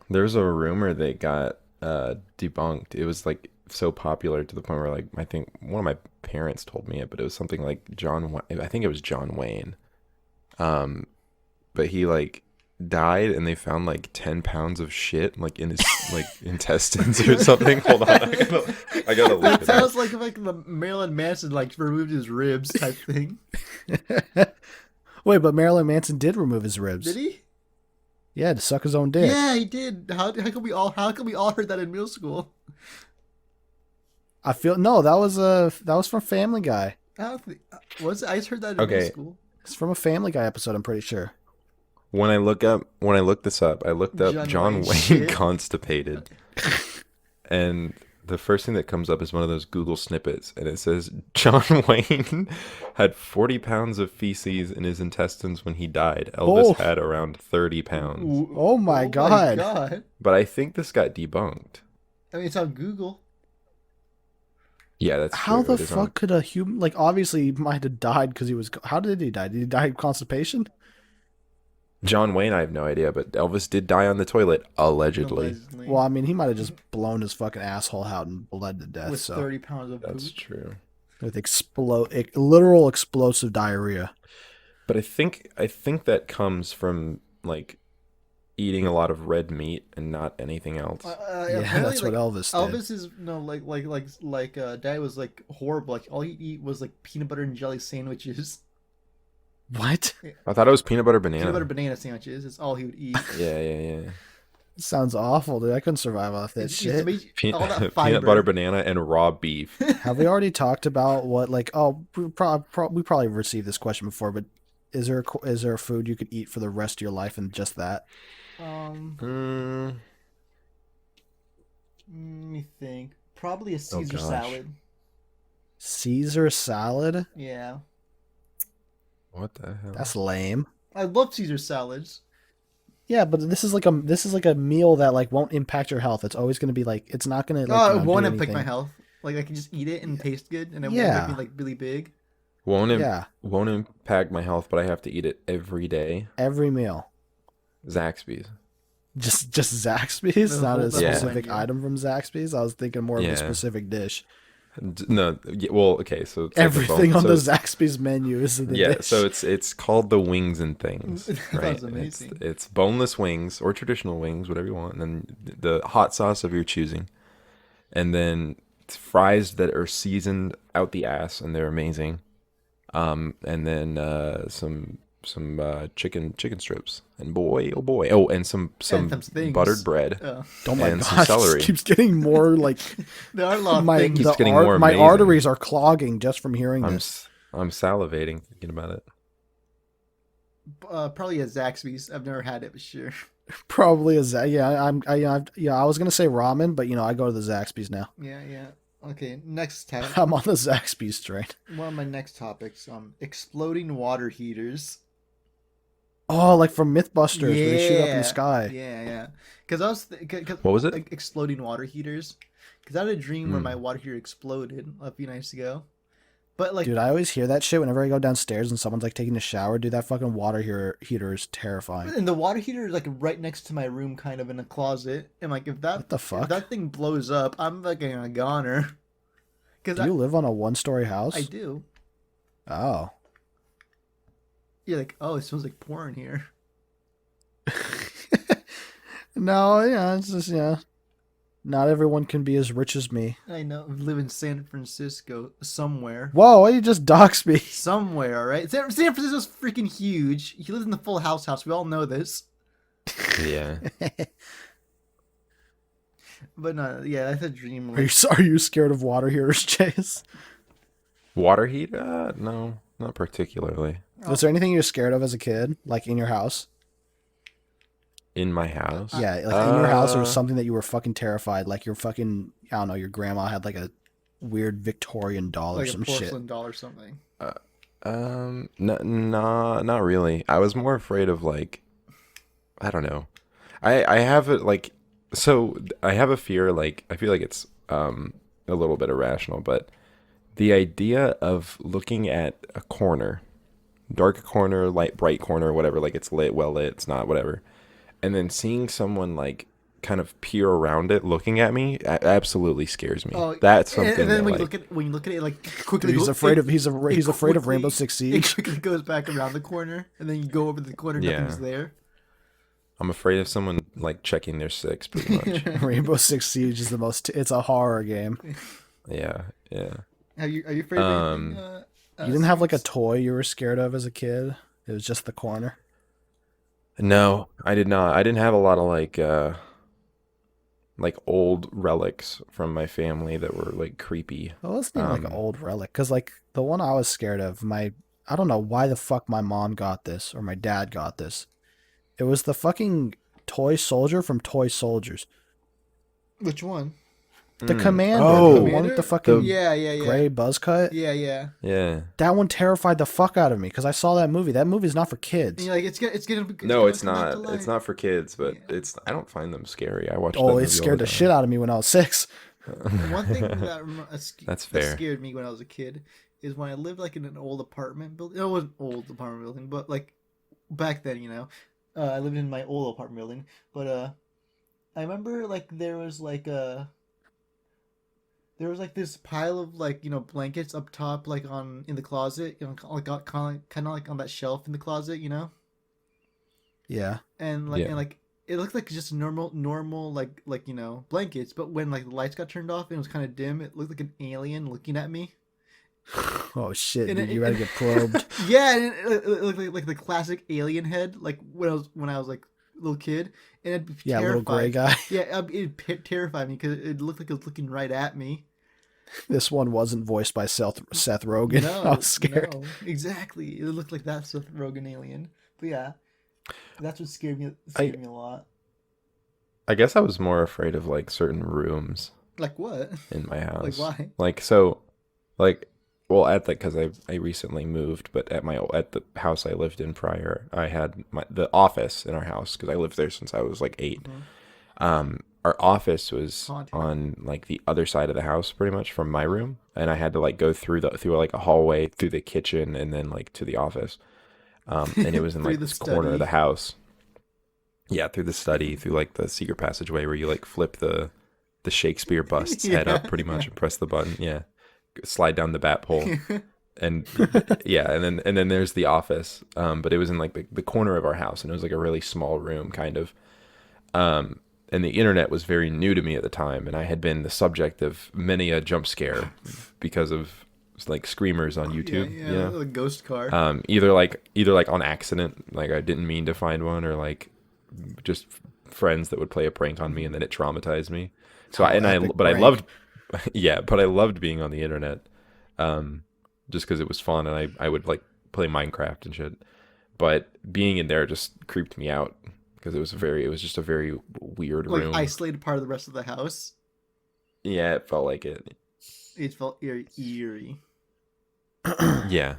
There's a rumor that got debunked. It was like so popular to the point where like I think one of my parents told me it, but it was something like I think it was John Wayne. But he like died and they found like 10 pounds of shit like in his like intestines or something. Hold on, I gotta look That it up. sounds like the Marilyn Manson like removed his ribs type thing. Wait, but Marilyn Manson did remove his ribs. Did he? Yeah, to suck his own dick. Yeah, he did. How come we all heard that in middle school? I feel no, that was from Family Guy. I don't think, was it? I just heard that in Okay. middle school. It's from a Family Guy episode, I'm pretty sure. When I looked this up, I looked up John John Wayne Wayne shit. constipated. And the first thing that comes up is one of those Google snippets, and it says John Wayne had 40 pounds of feces in his intestines when he died. Elvis Oh. had around 30 pounds. Oh my God. God. But I think this got debunked. I mean, it's on Google. Yeah, that's How true. the It is on- fuck could a human like obviously he might have died because he was how did he die? Did he die of constipation? John Wayne, I have no idea, but Elvis did die on the toilet, allegedly. Allegedly. Well, I mean, he might have just blown his fucking asshole out and bled to death. with So 30 pounds of That's poop. true. with literal explosive diarrhea. But I think that comes from like eating a lot of red meat and not anything else. Yeah, apparently, that's what like, Elvis did. Elvis is Dad was like horrible. Like all he'd eat was like peanut butter and jelly sandwiches. What? I thought it was peanut butter banana. Peanut butter banana sandwiches. That's all he would eat. Yeah. Sounds awful, dude. I couldn't survive off that It's shit. all that Peanut fiber. butter banana and raw beef. Have we already talked about what we probably received this question before, but is there a food you could eat for the rest of your life and just that? Mm, Let me think. Probably a Caesar gosh. salad. Caesar salad? Yeah. what the hell? That's lame. I love Caesar salads. Yeah, but this is like a meal that like won't impact your health. It's always gonna be like it's not gonna like Oh, you it know, won't do impact my anything. health. Like I can just eat it and taste good, and it Yeah. won't make me like really big. Yeah, Won't impact my health, but I have to eat it every day. every meal. Zaxby's. Just Zaxby's, The not whole- a the whole specific menu. item from Zaxby's. I was thinking more of Yeah. a specific dish. No, well, okay, so it's like a Everything bone- on the so- Zaxby's menu is in the Yeah, dish. so it's called the wings and things, That right? was amazing. It's boneless wings or traditional wings, whatever you want, and then the hot sauce of your choosing, and then fries that are seasoned out the ass, and they're amazing. And then some chicken strips, and boy, oh boy, and some some things. buttered bread. Oh. oh my and some gosh, celery. this keeps getting more like There are a lot of my things. Keeps getting more my amazing. arteries are clogging just from hearing I'm this. I'm salivating thinking about it. Probably a Zaxby's. I've never had it, but sure. Probably a I was gonna say ramen, but I go to the Zaxby's now. Yeah. Okay, next tab. I'm on the Zaxby's train. One of my next topics, exploding water heaters. Oh, like from MythBusters, where they shoot up in Yeah. the sky. Yeah. Because I was What was it? like, exploding water heaters. Because I had a dream where Hmm. my water heater exploded a few nights ago. But like, Dude, I always hear that shit whenever I go downstairs and someone's like taking a shower. Dude, that fucking water heater is terrifying. and the water heater is like right next to my room, kind of in a closet. And like, if that What the if fuck? that thing blows up, I'm fucking a goner. Because Do you live on a one-story house? I do. Oh. You're like, oh, it smells like porn here. No, yeah, it's just Not everyone can be as rich as me. I know. Live in San Francisco somewhere. Whoa, why you just dox me? Somewhere, all right? San Francisco's freaking huge. He lives in the Full House house. We all know this. Yeah. But no, yeah, that's a dream. Are you scared of water heaters, Chase? Water heat? No, not particularly. Was there anything you were scared of as a kid, like in your house? In my house? Yeah, like in your house, there was something that you were fucking terrified. Like your fucking, I don't know, your grandma had like a weird Victorian doll or Like a some porcelain shit. doll or something. Not really. I was more afraid of like, I don't know. I have it like, so I have a fear, like, I feel like it's a little bit irrational, but the idea of looking at a corner, dark corner, light, bright corner, whatever, like it's lit, well lit, it's not, whatever, and then seeing someone like kind of peer around it looking at me absolutely scares me. Oh, That's something and then that, when like, you look at it, like quickly, Dude, he's afraid of he's afraid of quickly- Rainbow Six It Siege. quickly goes back around the corner, and then you go over the corner, Yeah. nothing's there. I'm afraid of someone like checking their six pretty much. Rainbow Six Siege is the most. It's a horror game. Yeah. Are you afraid of anything? You didn't have like a Sphinx? toy you were scared of as a kid. It was just the corner. No, I did not. I didn't have a lot of like old relics from my family that were like creepy. Well, it's not like an old relic, because like the one I was scared of, I don't know why the fuck my mom got this or my dad got this. It was the fucking toy soldier from Toy Soldiers. Which one? The commander. Oh. The one with the fucking Yeah. gray buzz cut. Yeah. Yeah. That one terrified the fuck out of me because I saw that movie. That movie's not for And kids. you're like, it's gonna be. No, gonna it's come back to not. life. It's not for kids, but it's. I don't find them scary. I watched. Oh, that it movie scared all the time. shit out of me when I was 6. One thing That's that fair. scared me when I was a kid is when I lived like in an old apartment building. It wasn't old apartment building, but like back then, I lived in my old apartment building. But I remember like there was like this pile of like blankets up top, like in the closet, like kind of like on that shelf in the closet, Yeah. and like Yeah. and like it looked like just normal like blankets, but when like the lights got turned off and it was kind of dim, it looked like an alien looking at me. Oh shit, And dude, it- you gotta get probed. Yeah, and it looked like the classic alien head, like when I was like a little kid, and it'd be Yeah, little gray guy. Yeah, it terrified me because it looked like it was looking right at me. This one wasn't voiced by Seth Rogen. No, I was scared. no, exactly. It looked like that Seth Rogen alien. But yeah, that's what scared me. Scared me a lot. I guess I was more afraid of like certain rooms Like what? in my house. Like why? Like so, like well, because I recently moved, but at the house I lived in prior, I had the office in our house because I lived there since I was like 8. Our office was Haunted. on like the other side of the house, pretty much from my room, and I had to like go through like a hallway through the kitchen and then like to the office, and it was in Through like the this corner of study. the house. Yeah, through the study, through like the secret passageway where you like flip the Shakespeare bust's head up Yeah. pretty much and press the button. Yeah, slide down the bat pole. And yeah, and then there's the office, but it was in like the corner of our house, and it was like a really small room kind of, and the internet was very new to me at the time, and I had been the subject of many a jump scare because of like screamers on YouTube. Yeah, You know? a ghost car. Either like on accident, like I didn't mean to find one, or like just friends that would play a prank on me and then it traumatized me. So I epic but I prank. loved, yeah, but I loved being on the internet, just because it was fun and I would like play Minecraft and shit. But being in there just creeped me out because it was just a very weird Like room. isolated part of the rest of the house. Yeah, it felt like it. It felt eerie. Yeah,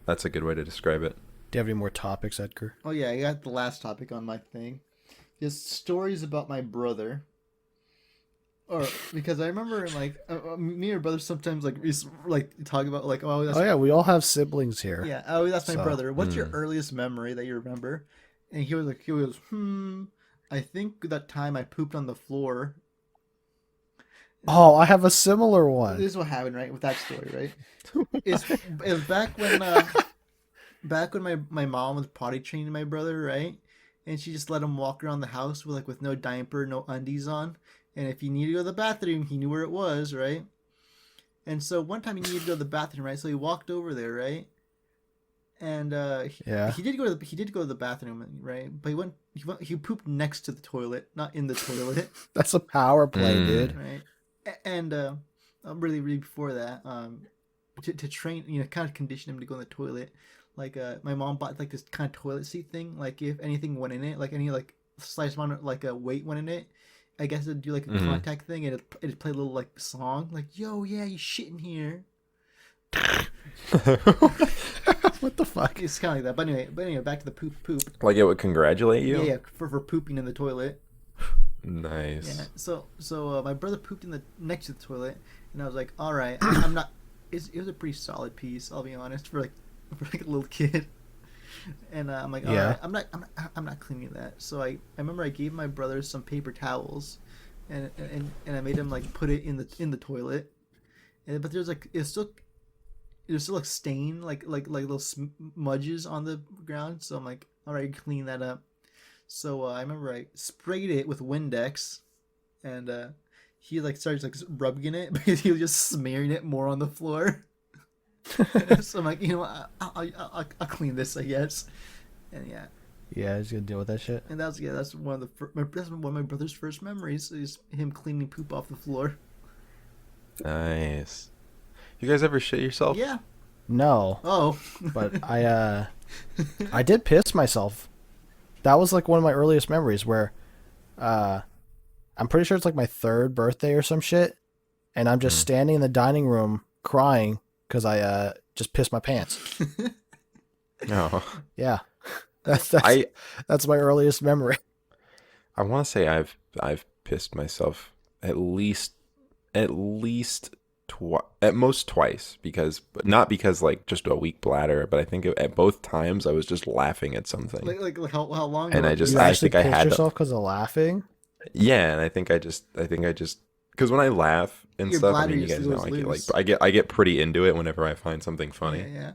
that's a good way to describe it. Do you have any more topics, Edgar? Oh yeah, I got the last topic on my thing. Just stories about my brother. Or because I remember like me and my brother sometimes like talk about like that's Oh yeah, we all have siblings here. yeah that's my So, brother. What's your earliest memory that you remember? And he was I think that time I pooped on the floor. Oh, I have a similar one. This is what happened, right? With that story, right? It's back when my mom was potty training my brother, right? And she just let him walk around the house with no diaper, no undies on, And if he needed to go to the bathroom, he knew where it was, right? And so one time he needed to go to the bathroom, right? So he walked over there, right? And Yeah. he did go to the bathroom, right? But he pooped next to the toilet, not in the toilet, That's a power play, dude. right? And really before that, to train, kind of condition him to go in the toilet. Like my mom bought like this kind of toilet seat thing. Like if anything went in it, like any like slight amount of like a weight went in it, I guess it'd do like a contact thing, and it'd play a little like song, like "Yo, yeah, you shit in here." What the fuck? It's kind of like that. But anyway, back to the poop. Like it would congratulate you? Yeah, for pooping in the toilet. Nice. Yeah. So my brother pooped in the next to the toilet, and I was like, all right, I'm not. It was a pretty solid piece, I'll be honest, for a little kid. And I'm like, all right, I'm not cleaning that. So I remember I gave my brother some paper towels, and I made him like put it in the toilet, but there's like there's still like stain like little smudges on the ground. So I'm like, all right, clean that up. So I remember I sprayed it with Windex, and he like started like rubbing it because he was just smearing it more on the floor. So I'm like, I'll clean this, I guess. And Yeah, he's gonna deal with that shit. and that's one of my brother's first memories is him cleaning poop off the floor. Nice. You guys ever shit yourself? Yeah. No, Oh. but I did piss myself. That was like one of my earliest memories where I'm pretty sure it's like my 3rd birthday or some shit, and I'm just standing in the dining room crying because I just pissed my pants. No. Yeah. That's my earliest memory. I want to say I've pissed myself at least at most twice, but not because like just a weak bladder, but I think at both times I was just laughing at something. like how long And ago? I think I had yourself because of laughing. Yeah, and I think I just because when I laugh and Your stuff, I bladder mean, you used guys to know go I get like loose. I get pretty into it whenever I find something funny. Yeah.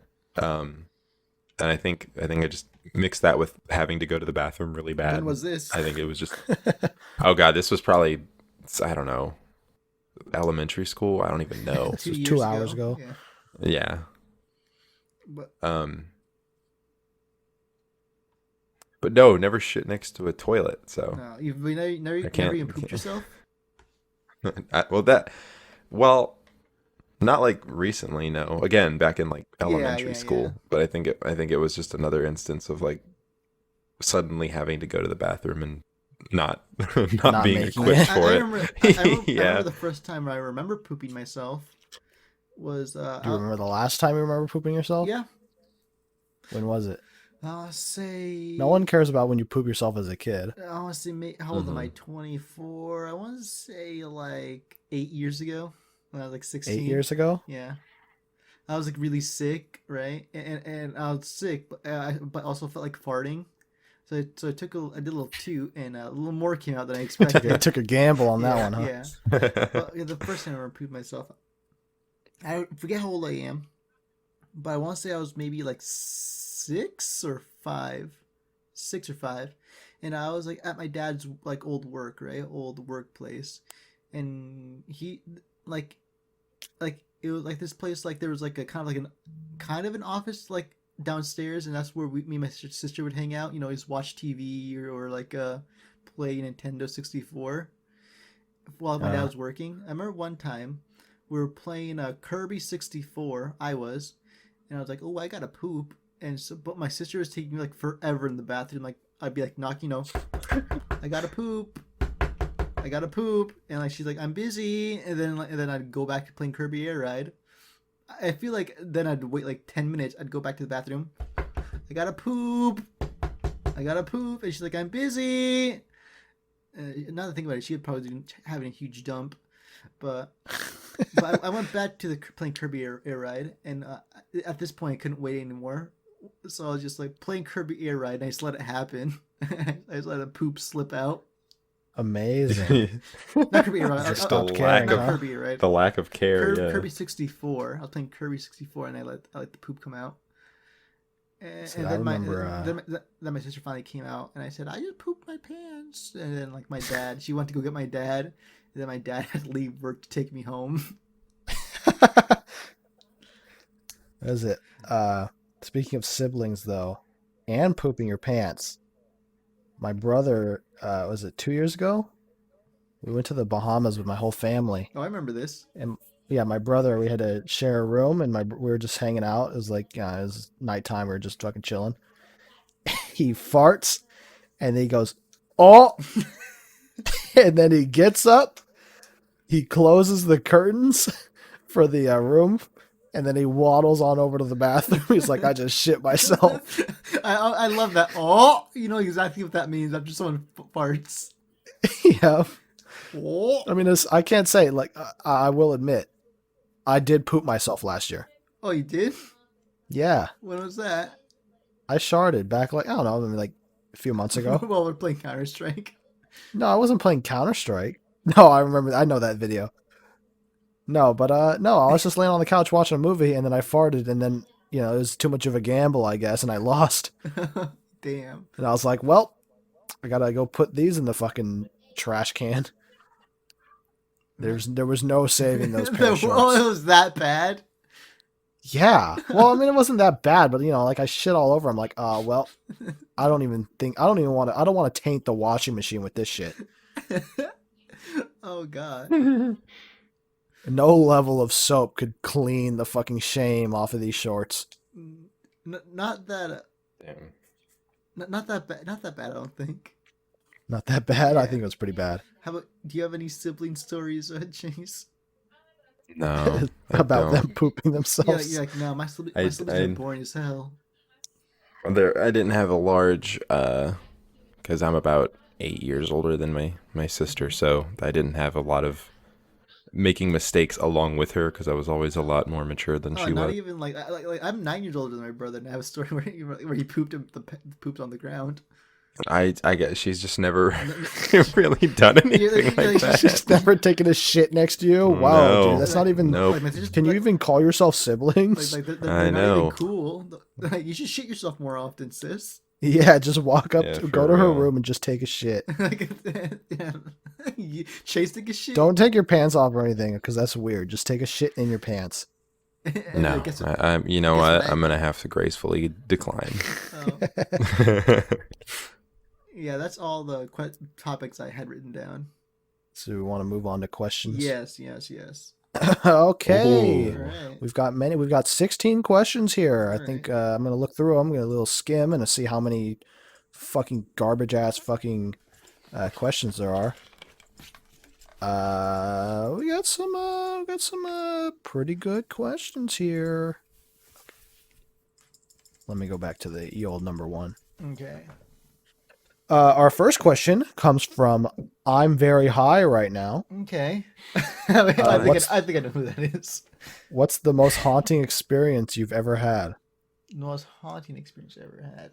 And I think I just mixed that with having to go to the bathroom really bad. When was this? I think it was just oh god, this was probably, I don't know, elementary school. I don't even know. This was years 2 hours ago. Yeah. Yeah. But But no, never shit next to a toilet. So no, you've never can't- even pooped yourself. well, not like recently. No, again, back in like elementary yeah, school. yeah. But I think it was just another instance of like suddenly having to go to the bathroom and not Not being making equipped it. for it. I Yeah. remember the first time I remember pooping myself was Do you remember the last time you remember pooping yourself? yeah. When was it? I'll say No one cares about when you poop yourself as a kid. I want to say how old am I? 24. I want to say like 8 years ago when I was like 16. 8 years ago? Yeah. I was like really sick, right? And I was sick, but also felt like farting. So I did a little toot, and a little more came out than I expected. I took a gamble on that Yeah, one, huh? Yeah. But the first time I ever pooped myself, I forget how old I am, but I want to say I was maybe like 6 or 5, and I was like at my dad's like old workplace, and he like it was like this place, like there was like a kind of an office like downstairs, and that's where me and my sister would hang out, just watch TV or like play Nintendo 64 while my dad was working. I remember one time we were playing Kirby 64. And I was like, oh, I gotta poop, but my sister was taking me like forever in the bathroom. Like I'd be like knocking, I gotta poop, and like she's like, I'm busy, and then I'd go back to playing Kirby Air Ride. I feel like then I'd wait like 10 minutes. I'd go back to the bathroom. I gotta poop, and she's like, I'm busy. Now that I think about it, she had probably been having a huge dump, but I went back to playing Kirby Air Ride, and at this point I couldn't wait anymore, so I was just like playing Kirby Air Ride, and I just let it happen. I just let a poop slip out. Amazing. Not Kirby Air Ride. Just stopped the caring, lack Not of Kirby Air Ride. the lack of care. Yeah. Kirby 64. I was playing Kirby 64, and I let the poop come out. See, And I then remember. then my sister finally came out, and I said, "I just pooped my pants." And then like my dad, she went to go get my dad, and then my dad had to leave work to take me home. That is it. Speaking of siblings, though, and pooping your pants, my brother, was it 2 years ago? We went to the Bahamas with my whole family, Oh, I remember this. and yeah, my brother, we had to share a room, and we were just hanging out. It was like, it was nighttime. We were just fucking chilling. He farts, and then he goes, "Oh," and then he gets up. He closes the curtains for the room, and then he waddles on over to the bathroom. He's like, "I just shit myself." I love that. Oh, you know exactly what that means after someone farts. Yeah. Oh, I mean, I can't say, like, I will admit, I did poop myself last year. oh, you did? Yeah. When was that? I sharted back, like, I don't know, maybe like a few months ago. While we're playing Counter Strike. No, I wasn't playing Counter-Strike. No, I remember. I know that video. No, but no, I was just laying on the couch watching a movie, and then I farted, and then, it was too much of a gamble, I guess, and I lost. Damn. And I was like, well, I gotta go put these in the fucking trash can. There was no saving those pair of shorts. Oh, it was that bad? Yeah. Well, I mean, it wasn't that bad, but like I shit all over. I'm like, well, I don't even want to. I don't want to taint the washing machine with this shit. Oh god. No level of soap could clean the fucking shame off of these shorts. Not that. Damn. Not that bad. Not that bad. I don't think. Not that bad. I Yeah. think it was pretty bad. How about? Do you have any sibling stories, Chase? No, I About them don't. pooping themselves. You're like, no, my siblings I- are boring as hell. I didn't have a large, because I'm about 8 years older than my sister, so I didn't have a lot of making mistakes along with her because I was always a lot more mature than Oh, she not was. even like I'm 9 years older than my brother, and I have a story where he pooped pooped on the ground. I guess she's just never really done anything you're like like, She's that. never taken a shit next to you. Wow, No. dude, that's not even. Nope. Like, my sister's- Can you like- even call yourself siblings? they're I not know. even cool. Like, you should shit yourself more often, sis. Yeah, just walk up, Yeah, for go to her real. room, and just take a shit. Like, yeah. Chase took a shit. Don't take your pants off or anything, because that's weird. Just take a shit in your pants. And No, guess you know guess what? what? I'm gonna have to gracefully decline. Yeah, that's all the topics I had written down. So we want to move on to questions. Yes. Okay. Ooh. All right. We've got many. We've got 16 questions here. I All think I'm gonna look through them. I'm gonna a little skim and see how many fucking garbage ass fucking questions there are. We got some pretty good questions here. Let me go back to the old number one. Okay. Our first question comes from I'm very high right now. Okay. I what's- think I know who that is. What's the most haunting experience you've ever had? The most haunting experience I ever had.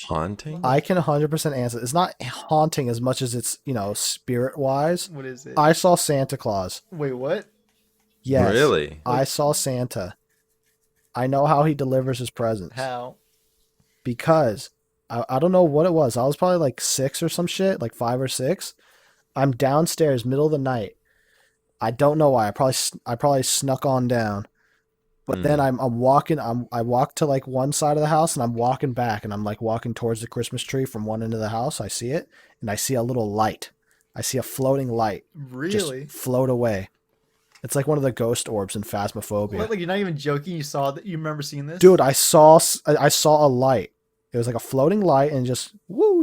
Haunting? I can 100% answer. It's not haunting as much as it's, spirit wise. What is it? I saw Santa Claus. Wait, what? Yes. Really? I saw Santa. I know how he delivers his presents. How? Because I don't know what it was. I was probably like 6 or some shit, like 5 or 6. I'm downstairs, middle of the night. I don't know why. I probably snuck on down. But then I'm walking. I walk to like one side of the house, and I'm walking back, and I'm like walking towards the Christmas tree from one end of the house. I see it, and I see a little light. I see a floating light Really? just float away. It's like one of the ghost orbs in Phasmophobia. What, like you're not even joking? You saw that? You remember seeing this? Dude, I saw a light. It was like a floating light, and just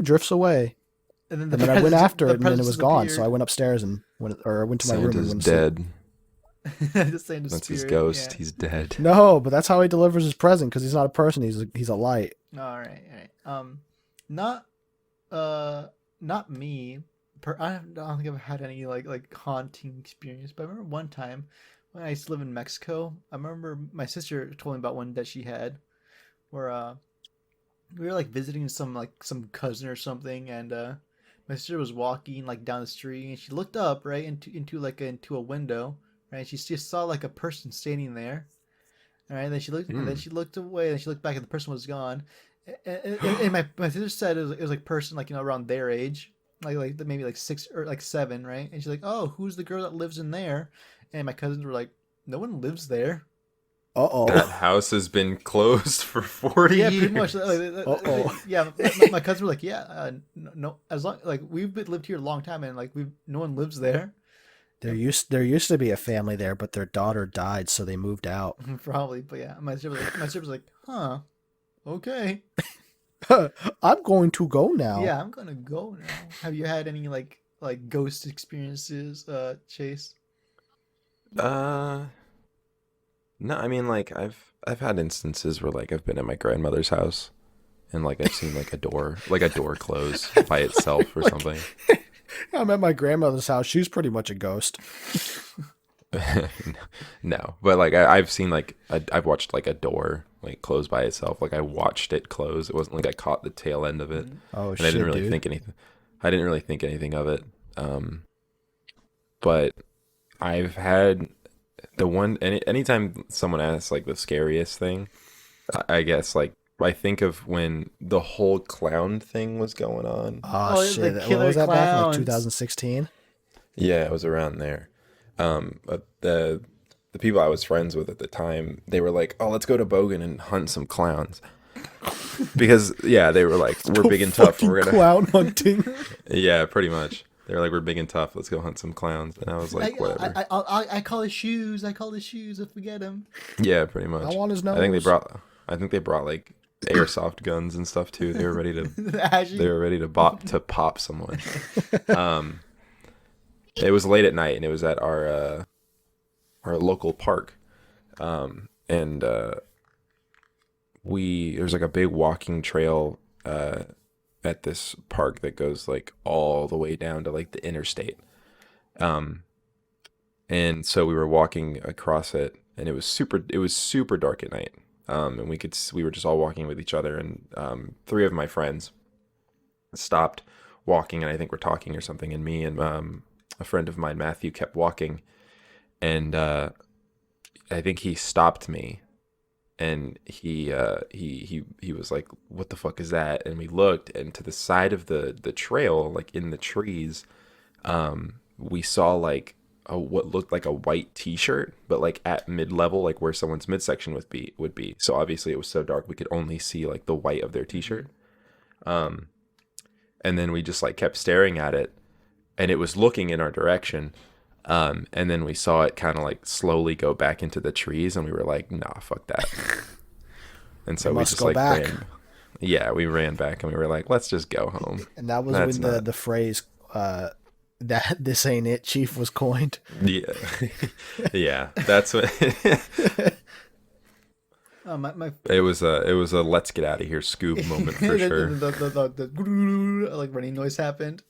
drifts away. And And then I went after it, and then it presence was gone. So I disappeared. went upstairs and went to my room and Santa's went to sleep. dead. Just saying the That's his spirit, ghost. yeah. He's dead. No, but that's how he delivers his present because he's not a person. He's a light. All right. Not me. I don't think I've had any like haunting experience, but I remember one time when I used to live in Mexico. I remember my sister told me about one that she had, where we were like visiting some cousin or something, and my sister was walking like down the street, and she looked up right into a window, right? And she just saw like a person standing there. All right, and then she looked, and then Hmm. she looked away, and she looked back, and the person was gone. And my sister said it was like person like around their age, like maybe like 6 or like 7, right? And she's like, "Oh, who's the girl that lives in there?" And my cousins were like, "No one lives there." That Uh-oh. house has been closed for 40 Yeah, pretty years. much. Uh-oh. Yeah, my cousins were like, "Yeah, no, as long like lived here a long time, and like no one lives there." There used to be a family there, but their daughter died, so they moved out. Probably, but yeah, my sister was like, "Huh, okay, I'm going to go now. yeah, I'm gonna go now." Have you had any like ghost experiences, Chase? Uh, no, I mean like I've had instances where like I've been at my grandmother's house and like I've seen like a door close by itself or Like, something. I'm at my grandmother's house. She's pretty much a ghost. No, but like I've seen like I've watched like a door like close by itself. Like I watched it close. It wasn't like I caught the tail end of it, Mhm. Oh and I shit, didn't really dude. think anything. I didn't really think anything of it. But I've had the one anytime someone asks like the scariest thing, I guess like I think of when the whole clown thing was going on. Oh Oh, the shit. What killer was that back in like clowns. 2016? Yeah, it was around there. But the people I was friends with at the time, they were like, "Oh, let's go to Bogan and hunt some clowns," because yeah, they were like, "We're Go big and tough. fucking We're gonna." clown hunting. Yeah, pretty much. They were like, "We're big and tough. Let's go hunt some clowns," and I was I, like, "Whatever." I call his shoes. I call his shoes if we get him. Yeah, pretty I much. want his I think they nose. brought. I think they brought like airsoft guns and stuff too. They were ready to. They Actually, were ready to pop someone. Um, it was late at night, and it was at our local park. And there's like a big walking trail at this park that goes like all the way down to like the interstate. Um, and so we were walking across it, and it was super dark at night. And we were just all walking with each other, and three of my friends stopped walking, and I think we're talking or something, and me and a friend of mine, Matthew, kept walking, and I think he stopped me, and he was like, "What the fuck is that?" And we looked, and to the side of the trail, like in the trees, we saw like what looked like a white T-shirt, but like at mid level, like where someone's midsection would be. So obviously it was so dark we could only see like the white of their T-shirt. Um, and then we just like kept staring at it, and it was looking in our direction. And then we saw it kind of like slowly go back into the trees, and we were like, "Nah, fuck that." And We so we must just go like back. ran. Yeah, we ran back, and we were like, "Let's just go home." And that was That's when the not. the phrase that this ain't it, Chief, was coined. Yeah, yeah. That's what my it was a let's get out of here scoop moment for sure. the like running noise happened.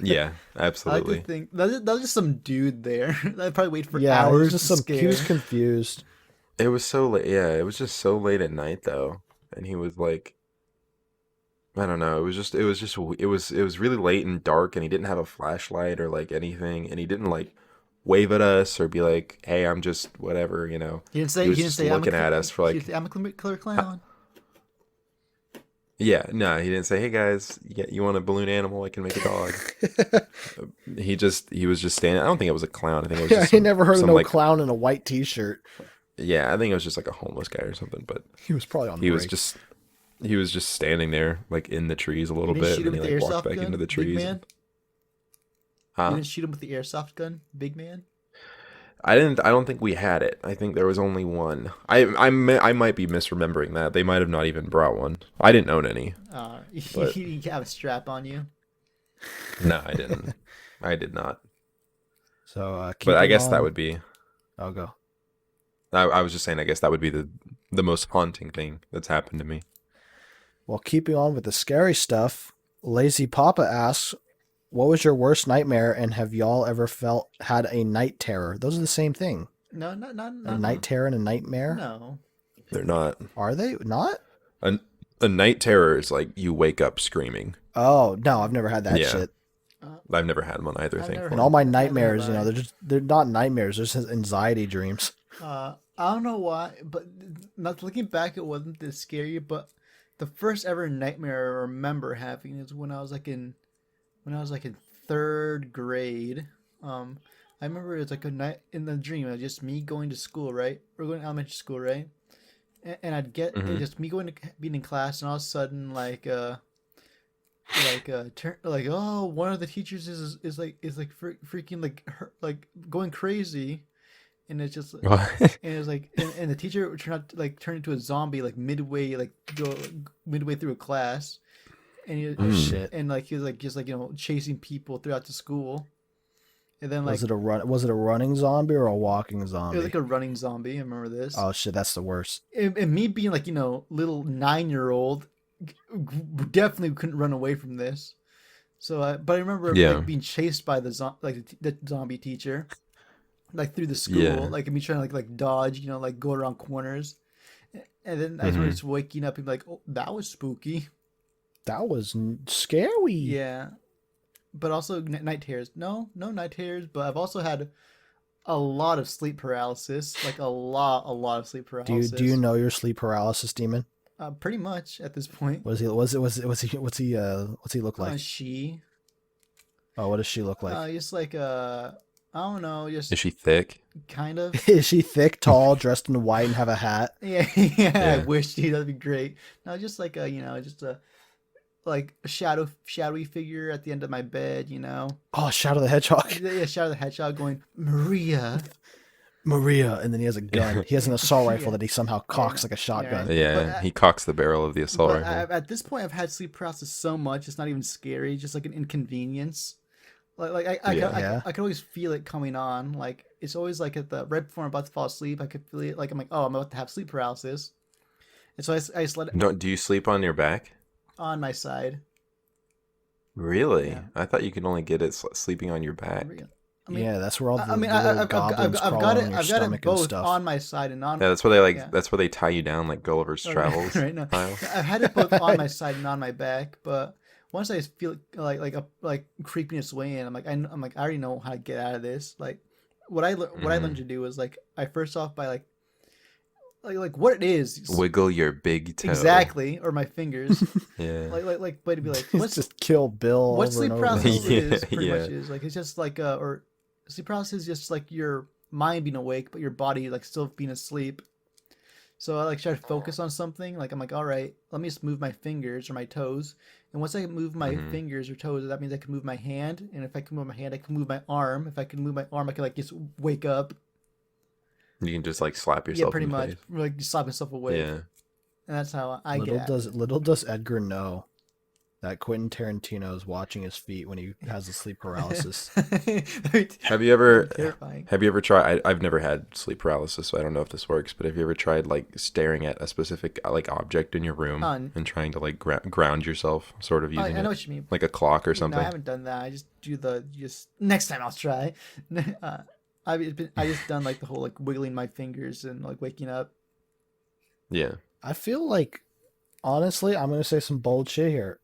Yeah, I like to absolutely. think that was just some dude there. I'd probably wait for Yeah, he was hours just to some. He was scare. confused. It was so late. Yeah, it was just so late at night though, and he was like, I don't know. It was really late and dark, and he didn't have a flashlight or like anything, and he didn't like wave at us or be like, "Hey, I'm just whatever," you know. He didn't He say. He was didn't just say. looking at us for like, I'm a killer "Huh?" clown. Yeah, no, he didn't say, "Hey guys, you want a balloon animal? I can make a dog." He was just standing. I don't think it was a clown. I think it was Yeah, just he some never heard of some no like clown in a white T-shirt. yeah, I think it was just like a homeless guy or something. But He was probably on he was break. just he was just standing there like in the trees a You little didn't bit, shoot and him then with he the like walked airsoft back into gun, the big trees. man. You Huh? didn't shoot him with the airsoft gun, big man. I didn't. I don't think we had it. I think there was only one. I might be misremembering that. They might have not even brought one. I didn't own any, but You have a strap on you. no, I didn't. I did not. So But I keeping guess that on. would be. I'll go. I was just saying. I guess that would be the most haunting thing that's happened to me. Well, keeping on with the scary stuff, Lazy Papa asks, "What was your worst nightmare, and have y'all ever had a night terror?" Those are the same thing. No, not A Mm-mm. night terror and a nightmare. no. They're not. Are they not? A, a night terror is like you wake up screaming. Oh no, I've never had that Yeah, shit. Uh, I've never had one either, I've never And thankfully. all my Neither nightmares, have I. they're not nightmares. They're just anxiety dreams. I don't know why, but not looking back, it wasn't this scary. But the first ever nightmare I remember having is when I was like in third grade. Um, I remember it was like a night in the dream. It was just me going to school, right? We're going to elementary school, right? And I'd get it Hmm. just me going to being in class, and all of a sudden, like oh, one of the teachers freaking like like going crazy, and it's just What? and it was like and the teacher turned into a zombie like midway midway through a class, and Oh Mm. shit. he was like just like chasing people throughout the school, and then Was like it a run? Was it a running zombie or a walking it was like zombie? a running zombie. I remember this, Oh shit, that's the worst. and me being like little 9-year-old definitely couldn't run away from this. So but I remember Yeah. like being chased by the zombie teacher like through the school, Yeah. like me trying to dodge, like go around corners. And then I just remember Hmm. just waking up and be like, "Oh, that was spooky." That was scary. Yeah, but also night terrors. No, no night terrors. But I've also had a lot of sleep paralysis, like a lot of sleep Do you paralysis. know your sleep paralysis demon? Pretty much at this point. What's he look like? She, Oh, what does she look like? just I don't know, just Is she thick? kind of. Is she thick, tall, dressed in white, and have a hat? Yeah, yeah. I Yeah. wish, dude, that'd be great. No, just like just a like a shadowy figure at the end of my bed. Oh, Shadow the Hedgehog. Yeah, shadow the hedgehog going Maria. Maria, and then he has a gun. He has an assault rifle Yeah. that he somehow Yeah, cocks like a yeah, right. shotgun. But Yeah. He cocks the barrel of the assault rifle. at this point, I've had sleep paralysis so much it's not even scary, just like an inconvenience. Like Yeah. Yeah. I could always feel it coming on. Like it's always like at the right before I'm about to fall asleep, I could feel it. Like I'm like, oh, I'm about to have sleep paralysis, and so I just let it Don't do you sleep on your back? on my side. Really? Yeah. I thought you could only get it sleeping on your back. I mean, Yeah, that's where all I mean, the little I've goblins crawl on your I've got it stomach and both stuff. on my side and on. Yeah, that's where they Yeah. that's where they tie you down like Gulliver's Oh, Travels right now. style. I've had it both on my side and on my back, but once I feel it, like creeping its way in, I'm like I already know how to get out of this. Like what I learned Mm. to do is like I first off by like what it is Wiggle your big toe. exactly, or my fingers, Yeah. but to be like It's what's just Kill Bill what over sleep and over. paralysis Yeah, is pretty yeah. much is like it's just like or sleep paralysis is just like your mind being awake but your body like still being asleep. So I like try to focus on something. Like I'm like, all right, let me just move my fingers or my toes. And once I move my Hmm. fingers or toes, that means I can move my hand. And if I can move my hand, I can move my arm. If I can move my arm, I can like just wake up. You can just like slap Yeah, yourself pretty in the much. face. Like just slap myself awake. Yeah. And that's how I Little get out of does it. little does Edgar know that Quentin Tarantino is watching his feet when he has the sleep paralysis. Have you ever Terrifying. have you ever tried I've never had sleep paralysis, so I don't know if this works, but have you ever tried like staring at a specific like object in your room On. and trying to like ground yourself, sort of Oh, using I know it what you mean. like a clock or No, I something? haven't done that. I just do just next time I'll try. I just done like the whole like wiggling my fingers and like waking up. Yeah. I feel like, honestly, I'm gonna say some bold shit here.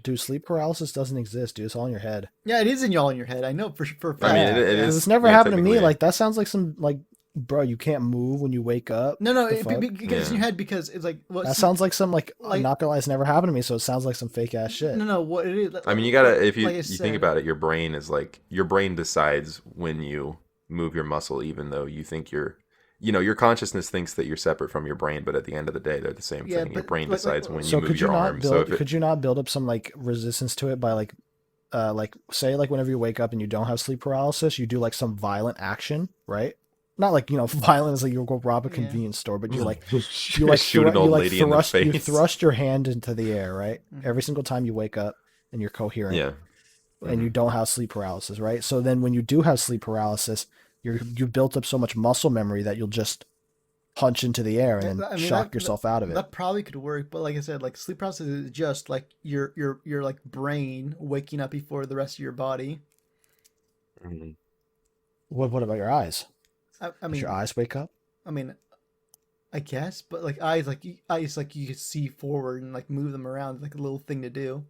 Dude, sleep paralysis doesn't exist, dude. It's all in your head. Yeah, it is in your head. I know for a fact. I mean, Yeah, it because is. it's never yeah, happened to me. technically. Like that sounds like some like, bro, you can't move when you wake up. No, The fuck? because it's in Yeah. your head because it's like what That sounds like some like, like- not gonna lie, it's never happened to me. So it sounds like some fake ass shit. no what it is. I mean, you gotta if you like I you said, think about it, your brain is like your brain decides when you move your muscle, even though you think your consciousness thinks that you're separate from your brain, but at the end of the day, they're the same Yeah, thing. Your but, brain like- decides when So you move could you your not arm. build? So if it, Could you not build up some like resistance to it by like say like whenever you wake up and you don't have sleep paralysis, you do like some violent action, right? Not like violent as like you'll go rob a Yeah. convenience store, but you like shoot you like an old lady in the thrust you face. thrust your hand into the air, right? Mhm. Every single time you wake up and you're coherent. Yeah. And you don't have sleep paralysis, right? So then when you do have sleep paralysis, you built up so much muscle memory that you'll just punch into the air and then I mean, shock yourself out of it. That probably could work, but like I said, like sleep paralysis is just like your like brain waking up before the rest of your body. Mhm. What about your eyes? I Does mean, your eyes wake up? I mean, I guess, but like eyes like you could see forward and like move them around, like a little thing to do.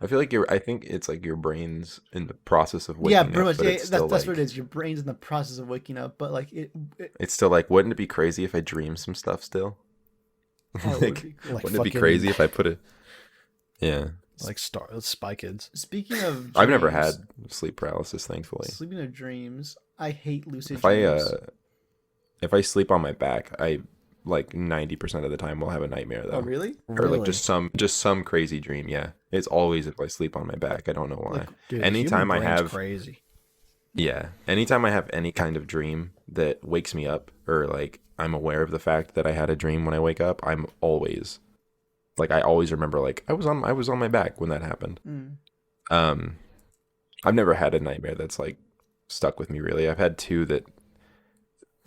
I feel like I think it's like your brain's in the process of Yeah, waking pretty up, much. but Yeah, it's still that's what it like is. Your brain's in the process of waking up, but like it's still like, wouldn't it be crazy if I dream some stuff still? oh, it would Like, be cool. Like wouldn't it be fucking crazy if I put it? Yeah, like Spy Kids. Speaking of I've never dreams, had sleep paralysis, thankfully. sleeping of dreams, I hate lucid If I dreams. if I sleep on my back, I like 90% of the time will have a nightmare Oh, though. really? Or like Really? just some crazy dream. Yeah, it's always if I sleep on my back. I don't know why. Like, Dude, the human Anytime I brain's have crazy. yeah, anytime I have any kind of dream that wakes me up, or like I'm aware of the fact that I had a dream when I wake up, I'm always like I always remember like I was on my back when that happened. mm. Um, I've never had a nightmare that's like stuck with me really. I've had two that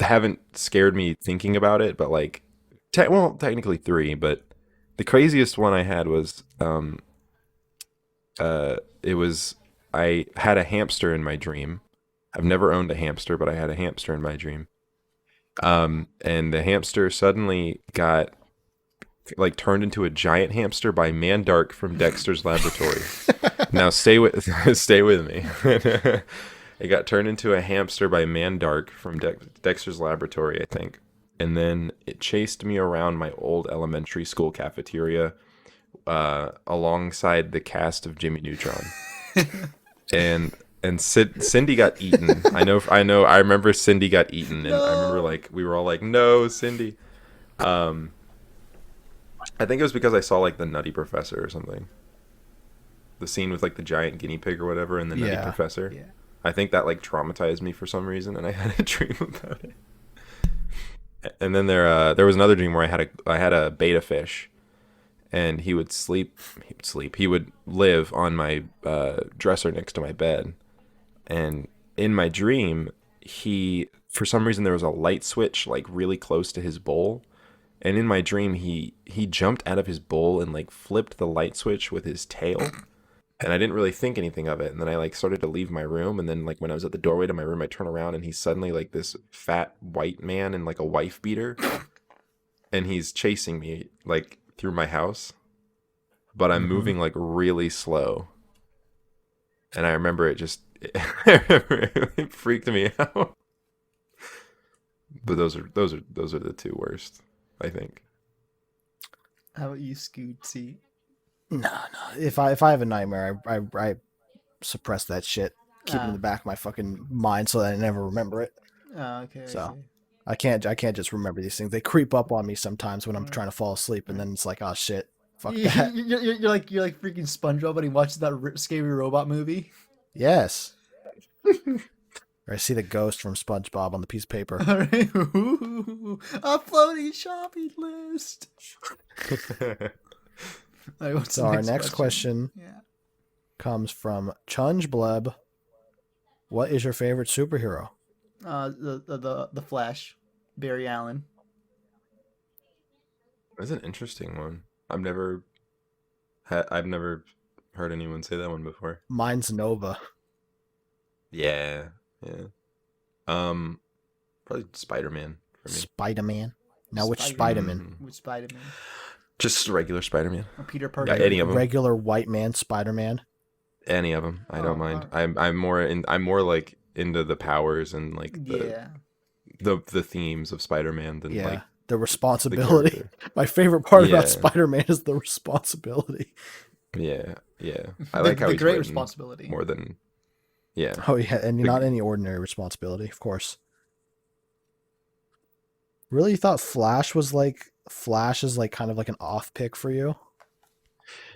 haven't scared me thinking about it, but like technically three, but the craziest one I had was it was I had a hamster in my dream. I've never owned a hamster, but I had a hamster in my dream. And the hamster suddenly got like turned into a giant hamster by Mandark from Dexter's Laboratory. Now stay with stay with me. It got turned into a hamster by Mandark from Dexter's Laboratory, I think. And then it chased me around my old elementary school cafeteria alongside the cast of Jimmy Neutron. And Cindy got eaten. I remember Cindy got eaten, and I remember like we were all like, "No, Cindy." I think it was because I saw like the Nutty Professor or something. The scene with like the giant guinea pig or whatever, and the Nutty Professor. Yeah. I think that like traumatized me for some reason, and I had a dream about it. And then there was another dream where I had a beta fish, and he would live on my dresser next to my bed. And in my dream, for some reason there was a light switch like really close to his bowl. And in my dream, he jumped out of his bowl and like flipped the light switch with his tail. And I didn't really think anything of it. And then I like started to leave my room. And then like when I was at the doorway to my room, I turn around and he's suddenly like this fat white man in like a wife beater. And he's chasing me like through my house. But I'm moving like really slow. And I remember it freaked me out. But those are the two worst, I think. How about you, Scootsy? No. If I have a nightmare, I suppress that shit, keep it in the back of my fucking mind so that I never remember it. Oh, okay. So Okay. I can't just remember these things. They creep up on me sometimes when I'm trying to fall asleep, and then it's like, oh shit, fuck that. You're like freaking SpongeBob when he watches that scary robot movie. Yes. Or I see the ghost from SpongeBob on the piece of paper. All right. Ooh, a floating shopping list. All right, what's So the our next question Yeah. comes from Chungebleb. What is your favorite superhero? The Flash, Barry Allen. That's an interesting one. I've never heard anyone say that one before. Mine's Nova. Yeah. Probably Spider-Man for me. Spider-Man. Now which Spider-Man. Spider-Man? With Spider-Man. Just regular Spider-Man. Or Peter Parker. Yeah, any of them. Regular white man Spider-Man. Any of them. I don't mind. alright. I'm more like into the powers and like Yeah. the themes of Spider-Man than Yeah. like The the responsibility. character. My favorite part Yeah. about Spider-Man is the responsibility. Yeah. I like how the he's great written responsibility. more than yeah. Oh yeah, and The- not any ordinary responsibility, of course. Really, you thought Flash is like kind of like an off pick for you?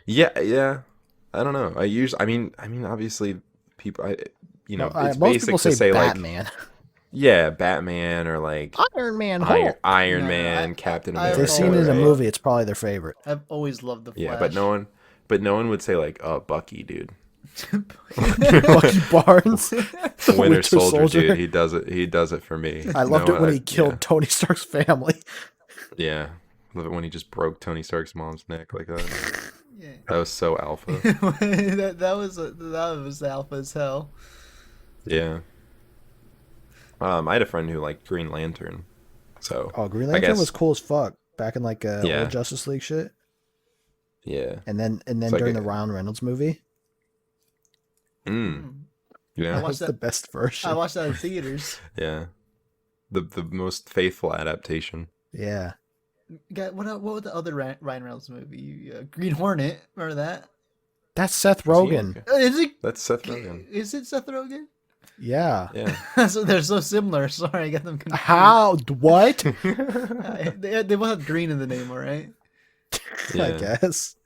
Yeah. I don't know. I mean obviously people it's Most basic people to say say like Batman. yeah, Batman or like Iron Man. Iron No, Man, Captain I- If America. they've seen it in a right? movie, it's probably their favorite. I've always loved the Flash. Yeah, but no one would say like, "Oh, Bucky, dude." Bucky Barnes, the Winter Soldier, dude. He does it for me. I loved it when he Yeah. killed Tony Stark's family. Yeah. Love it when he just broke Tony Stark's mom's neck like that. Yeah. That was so alpha. that was alpha as hell. Yeah. I had a friend who liked Green Lantern. So Oh, Green I Lantern guess- was cool as fuck back in like Yeah. old Justice League shit. Yeah. And then It's like during a- the Ryan Reynolds movie, Mm. I Yeah. that watched was the that. best I version. watched that in theaters. Yeah. The most faithful adaptation. Yeah. What was the other Ryan Reynolds movie? Green Hornet. Remember that? That's Seth Was he Rogen. okay? Is it? That's Seth Rogen. Is it Seth Rogen? Yeah. Yeah. So they're so similar. Sorry, I got them confused. How? What? They both have green in the name, all right? I Yeah. guess.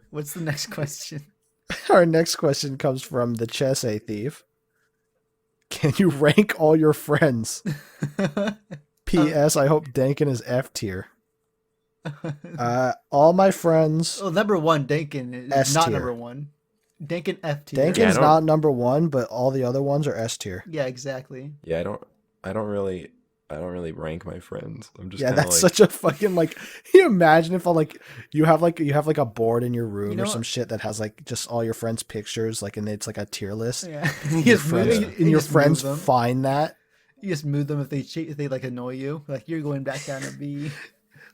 What's the next question? Our next question comes from the Chess A Thief. Can you rank all your friends? P.S. I hope Dankin is F tier. All my friends. Well, number one, Dankin is S not tier. number one. Dankin F tier. Dankin's Yeah, I don't- not number one, but all the other ones are S tier. Yeah, exactly. Yeah, I don't really rank my friends. I'm just Yeah, kinda that's like, such a fucking like. Can you imagine if you have like a board in your room You know or some what? shit that has like just all your friends' pictures, like, and it's like a tier list. Yeah. And You your just move- friends, you and your just friends move them. find that. You just move them if they like annoy you. Like you're going back down to B.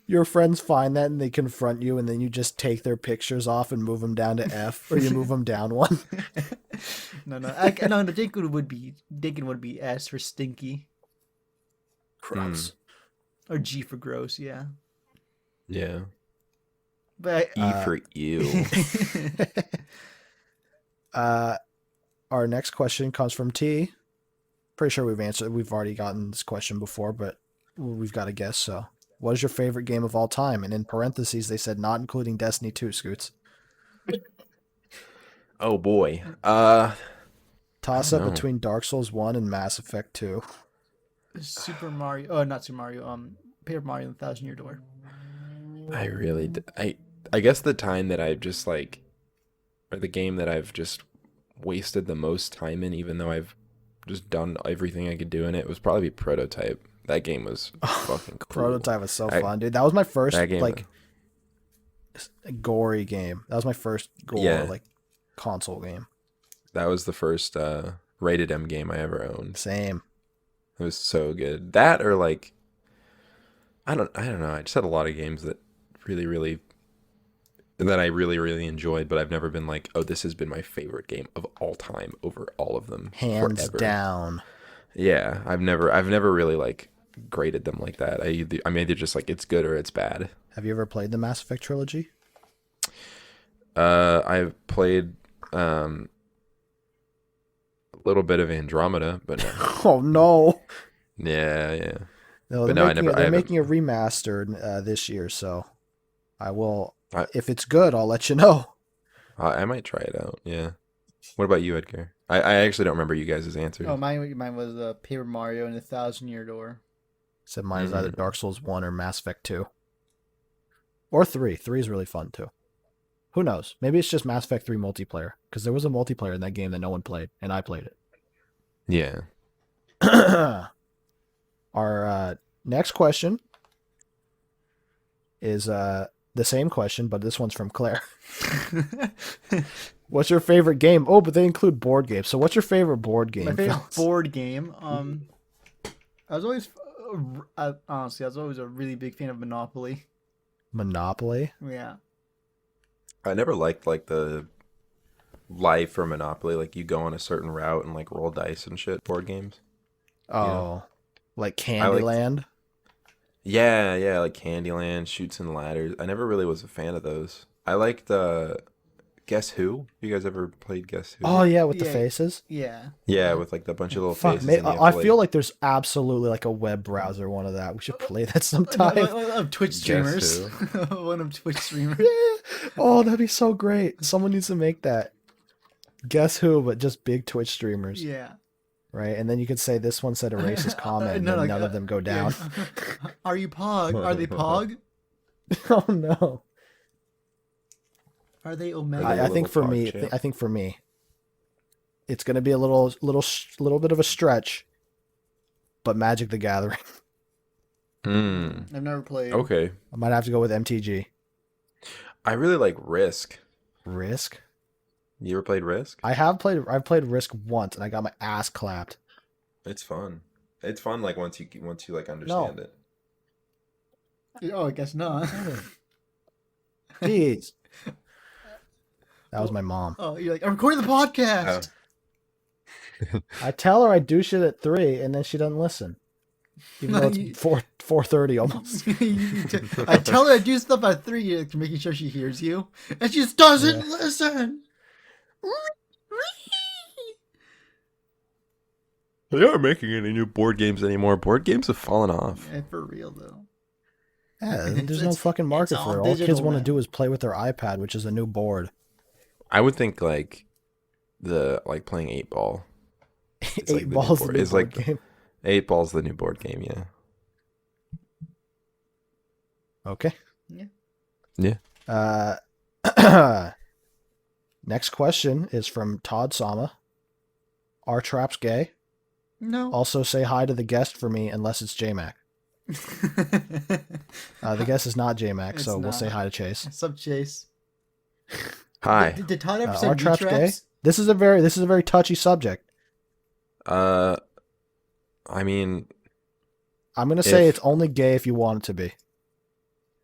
Your friends find that and they confront you, and then you just take their pictures off and move them down to F, or you move them down one. No, Dankin would be S for stinky Gross. or G for gross. Yeah, yeah. but E for you. Our next question comes from T. Pretty sure we've already gotten this question before, but we've got a guess. So, what is your favorite game of all time? And in parentheses, they said not including Destiny 2, Scoots. Oh boy. Toss I up don't know. between Dark Souls 1 and Mass Effect 2. Super Mario. Oh, not Super Mario. Paper Mario and the Thousand Year Door. I guess the time that I've just like, or the game that I've just wasted the most time in, even though I've just done everything I could do in it, was probably Prototype. That game was fucking cool. Prototype was so I- fun, dude. That was my first that game- like gory game. That was my first gore Yeah. like console game. That was the first rated M game I ever owned. Same. It was so good. That or like, I don't know. I just had a lot of games that I really enjoyed, but I've never been like, oh, this has been my favorite game of all time over all of them. Hands forever. down. Yeah, I've never really like graded them like that. I'm either just like it's good or it's bad. Have you ever played the Mass Effect trilogy? I've played a little bit of Andromeda, but no. Oh no. Yeah. No, But they're no, making, I they're haven't. making a remaster this year, so I will. I- If it's good, I'll let you know. I might try it out. Yeah. What about you, Edgar? I actually don't remember you guys' answers. Oh, mine was Paper Mario and the Thousand Year Door. Said mine is either Dark Souls 1 or Mass Effect 2. Or 3. 3 is really fun too. Who knows? Maybe it's just Mass Effect 3 multiplayer, because there was a multiplayer in that game that no one played, and I played Yeah. it. Our next question is the same question, but this one's from Claire. What's your favorite game? Oh, but they include board games. So what's your favorite board game? My favorite Felix? board game. I was always honestly, I was always a really big fan of Monopoly. Monopoly. Yeah. I never liked like the life or Monopoly. Like you go on a certain route and like roll dice and shit. Board games. Oh, like liked- Candyland. Yeah, like Candyland, Shoots and Ladders. I never really was a fan of those. I liked Guess Who. You guys ever played Guess Who? Oh yeah, with the Yeah. faces. Yeah. Yeah, with like the bunch of little Fuck, faces. man, and you have I to, feel like there's absolutely like a web browser one of that. We should play that sometime. Of Twitch streamers. Guess One of Twitch streamers. Oh, that'd be so great. Someone needs to make that. Guess Who, but just big Twitch streamers, Yeah. right? And then you could say this one said a racist comment, and No, then like, none of them go down. yeah. Are you Pog? Are they Pog? Oh no! Are they Omega? Are they I think little for me, dog shit? I think for me, it's gonna be a little bit of a stretch, but Magic the Gathering. I've never played. Okay. I might have to go with MTG. I really like Risk. Risk. You ever played Risk? I've played Risk once, and I got my ass clapped. It's fun. It's fun like once you like understand it. Oh, I guess not. Jeez. That was my mom. Oh, you're like, I'm recording the podcast. I tell her I do shit at 3, and then she doesn't listen. Even though it's 4:30 almost. I tell her I do stuff at 3, like, making sure she hears you, and she just doesn't listen. They aren't making any new board games anymore. Board games have fallen off. Yeah, for real though. Yeah, there's no It's- fucking market it's for it. all All kids digital want to now. do is play with their iPad, which is a new board. I would think like playing 8-ball. It's like 8 the balls new the board. new It's board like game. 8-ball's the new board game. Yeah. Okay. Yeah. Next question is from Todd Sama. Are traps gay? No. Also say hi to the guest for me, unless it's J-Mac. The guest is not J-Mac, It's so we'll not. say hi to Chase. What's up, Chase? Hi. Did Todd ever say Are meat traps gay? traps? This is a very touchy subject. I mean, I'm gonna say If- it's only gay if you want it to be.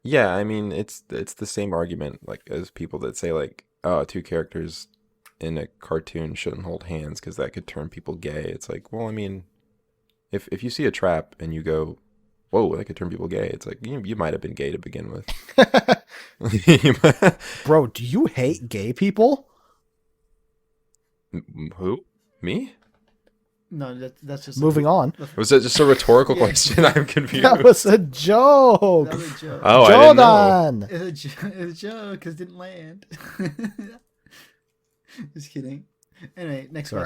yeah. I mean, it's the same argument like as people that say like, oh, 2 characters in a cartoon shouldn't hold hands because that could turn people gay. It's like, well, I mean, if you see a trap and you go, whoa, that could turn people gay. It's like you might have been gay to begin with. Bro, do you hate gay people? Who? Me? No, that's just Moving on. Was that just a rhetorical Yeah. question? I'm confused. That was a joke. That was a joke. Oh, I didn't know. Jordan. It was a joke because it didn't land. Just kidding. Anyway, next Sorry.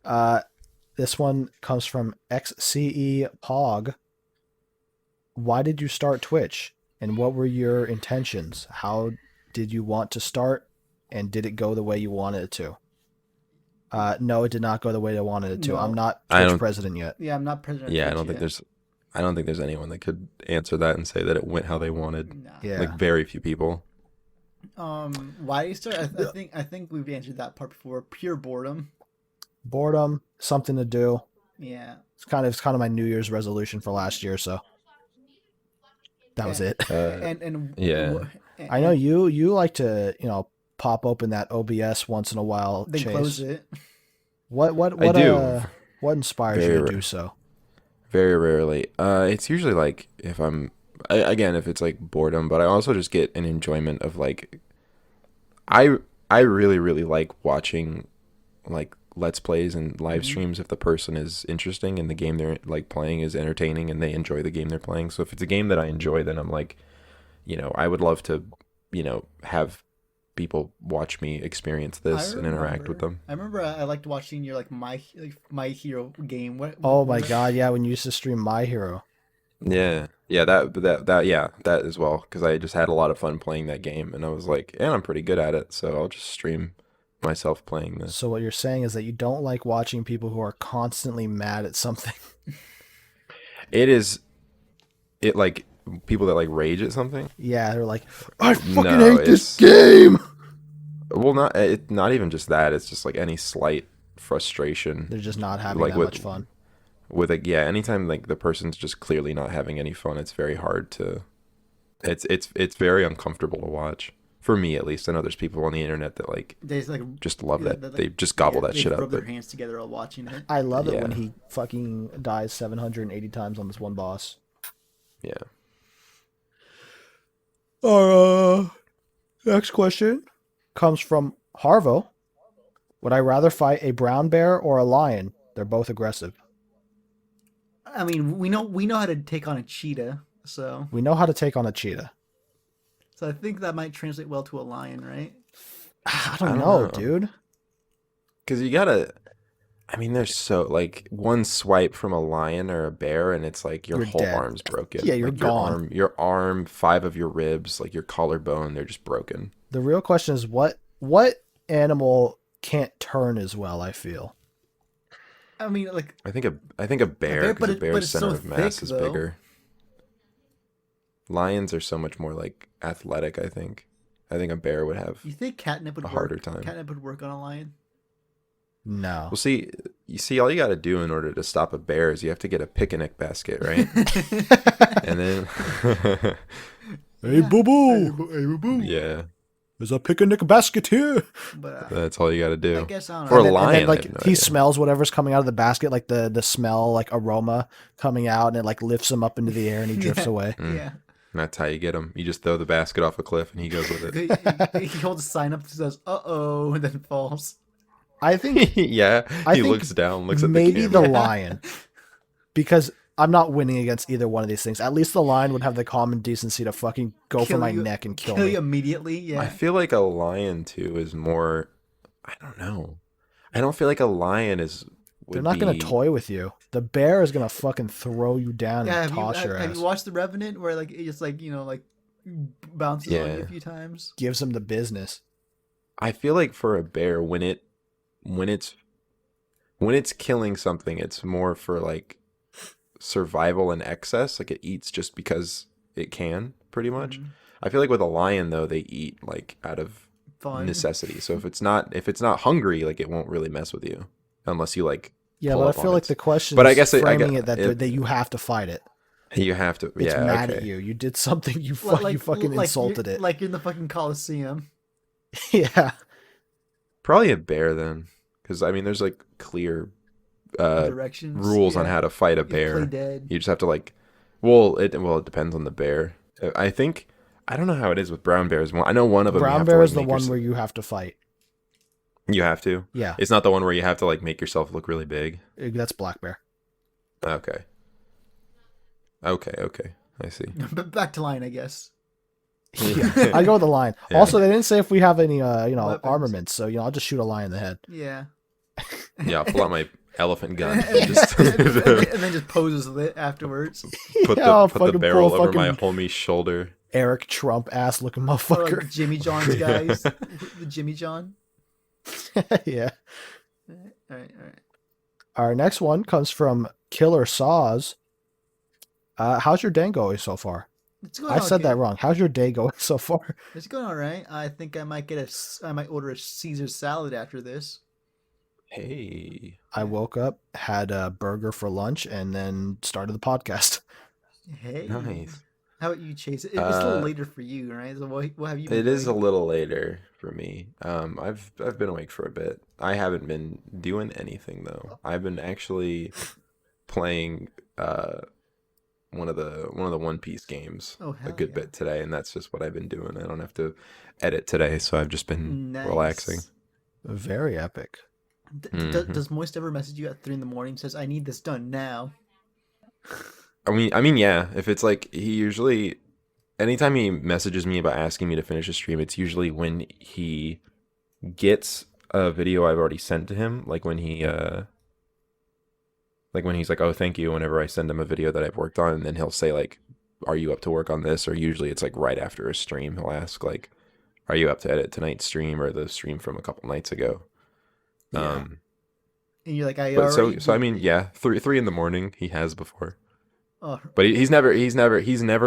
question. This one comes from XCE Pog. Why did you start Twitch? And what were your intentions? How did you want to start? And did it go the way you wanted it to? No, it did not go the way I wanted it to. No. I'm not I Twitch don't- president yet. Yeah, I'm not president. of Yeah, I Twitch don't think yet. there's anyone that could answer that and say that it went how they wanted. Nah. Yeah. Like very few people. Why you start? I think we've answered that part before. Pure boredom. Boredom, something to do. Yeah. It's kind of my New Year's resolution for last year, so that was it. And Yeah. I know you like to, pop open that OBS once in a while, They Chase. close it. What I do. What inspires Very you to rare. do so? Very rarely. It's usually like if if it's like boredom, but I also just get an enjoyment of like, I really, really like watching like Let's Plays and live Mhm. streams if the person is interesting and the game they're like playing is entertaining and they enjoy the game they're playing. So if it's a game that I enjoy, then I'm like, I would love to, have people watch me experience this and interact with them. I remember I liked watching your my hero game. Oh my god, yeah, when you used to stream My Hero. Yeah, that as well. Because I just had a lot of fun playing that game, and I was like, and I'm pretty good at it, so I'll just stream myself playing this. So what you're saying is that you don't like watching people who are constantly mad at something. It like people that like rage at something. Yeah, they're like, I fucking No, hate this it's- game. Well, not even just that. It's just like any slight frustration They're just not having Like that with- much fun. with like anytime like the person's just clearly not having any fun. It's very hard to. It's very uncomfortable to watch. For me, at least. I know there's people on the internet that like They just just love Yeah, that. that, like, They just gobble that they shit rub up. their But hands together while watching it. I love it when Yeah. he fucking dies 780 times on this one boss. yeah. Our next question comes from Harvo. Would I rather fight a brown bear or a lion? They're both aggressive. I mean, we know how to take on a cheetah, so We know how to take on a cheetah. I think that might translate well to a lion, right? I don't I don't know, know. dude. Because you gotta. I mean, there's so like one swipe from a lion or a bear, and it's like your You're whole dead. arm's broken. Yeah, you're like, gone. Your arm, 5 of your ribs, like your collarbone, they're just broken. The real question is what animal can't turn as well, I feel. I mean, like I think a bear, bear, because a but bear's it's center so of mass thick, is though. bigger. Lions are so much more like athletic. I think a bear would have. you think catnip would A work? harder time. Catnip would work on a lion. No. Well, see, all you got to do in order to stop a bear is you have to get a picnic basket, right? And then Hey, boo boo. Hey, boo. Yeah, There's a picnic basket here. But that's all you got to do. I guess I don't For know. a lion, And then I like have no he idea. smells whatever's coming out of the basket, like the smell, like aroma coming out, and it like lifts him up into the air and he drifts Yeah. away. Yeah. That's how you get him. You just throw the basket off a cliff and he goes with it. He holds a sign up that says "uh-oh" and then falls. I think Yeah, I he think looks down, looks at maybe the the camera. lion, because I'm not winning against either one of these things. At least the lion would have the common decency to fucking go for Kill my you- neck and kill Kill me. you immediately. Yeah. I feel like a lion too is more. I don't know. I don't feel like a lion is. They're not gonna toy with you. The bear is gonna fucking throw you down Yeah, and toss your have ass. you watched The Revenant where like it just like like bounces on you Yeah. a few times? Gives him the business. I feel like for a bear, when it's killing something, it's more for like survival and excess. Like it eats just because it can, pretty much. Mhm. I feel like with a lion though, they eat like out of Fun. necessity. So if it's not hungry, like it won't really mess with you unless you like Yeah, pull but I up on feel like its- the question But I is guess framing it that that you have to fight it. you have to. It's yeah, mad okay. at you. You did something. You Like- fucking like insulted you're, it. Like you're in the fucking Coliseum. Yeah. Probably a bear then, because I mean, there's like clear Directions. rules on yeah. how to fight a You play bear. dead. You just have to like, it depends on the bear. I think I don't know how it is with brown bears. I know one of them. Brown bear is the one where you have to fight. you have to. Yeah, It's not the one where you have to like make yourself look really big. that's black bear. Okay. Okay. I see. But back to lion, I guess. Yeah, I go with the lion. Yeah. Also, they didn't say if we have any, Weapons. armaments. So I'll just shoot a lion in the head. Yeah. Yeah, I'll pull out my elephant gun and, and just and then just poses with it afterwards. put Yeah, I'll the fucking barrel pull over my fucking homie's shoulder. Eric Trump ass looking Or motherfucker. like Jimmy John's guys. The Jimmy John. Yeah. All right. Our next one comes from Killer Saws. How's your day going so far? It's going I said okay. that wrong. How's your day going so far? It's going all right. I think I might order a Caesar salad after this. Hey. I woke up, had a burger for lunch, and then started the podcast. Hey. Nice. How about you, Chase? It's a little Uh, later for you, right? So what have you been It is a doing? little later for me. I've been awake for a bit. I haven't been doing anything though. I've been actually playing one of the One Piece games Oh, a hell good yeah. bit today, and that's just what I've been doing. I don't have to edit today, so I've just been Nice. relaxing. Very epic. Mhm. Does Moist ever message you at 3 a.m. and says, "I need this done now"? I mean, yeah. If it's like he usually, anytime he messages me about asking me to finish a stream, it's usually when he gets a video I've already sent to him. Like when when he's like, "Oh, thank you." Whenever I send him a video that I've worked on, and then he'll say like, "Are you up to work on this?" Or usually it's like right after a stream, he'll ask like, "Are you up to edit tonight's stream or the stream from a couple nights ago?" Yeah. And you're like, "I But already." so I mean, yeah, three in the morning he has before. Oh, But he's never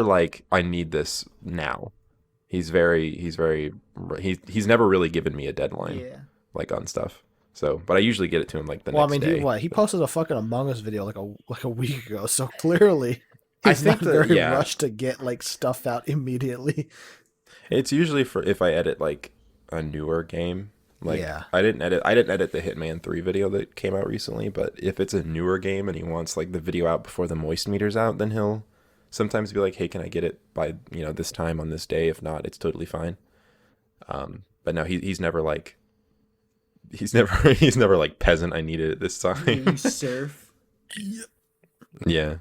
like, I need this now. He's never really given me a deadline yeah. like on stuff. So, but I usually get it to him like the Well, I next mean, day. he posted a fucking Among Us video like a week ago, so clearly I he's think not that- very yeah. rushed to get like stuff out immediately. It's usually for if I edit like a newer game. Like Yeah. I didn't edit the Hitman 3 video that came out recently, but if it's a newer game and he wants like the video out before the moist meter's out, then he'll sometimes be like, "Hey, can I get it by, this time on this day? If not, it's totally fine." But no, he's never like he's never like, "Peasant, I need it at this Yeah, time." you surf. Yeah.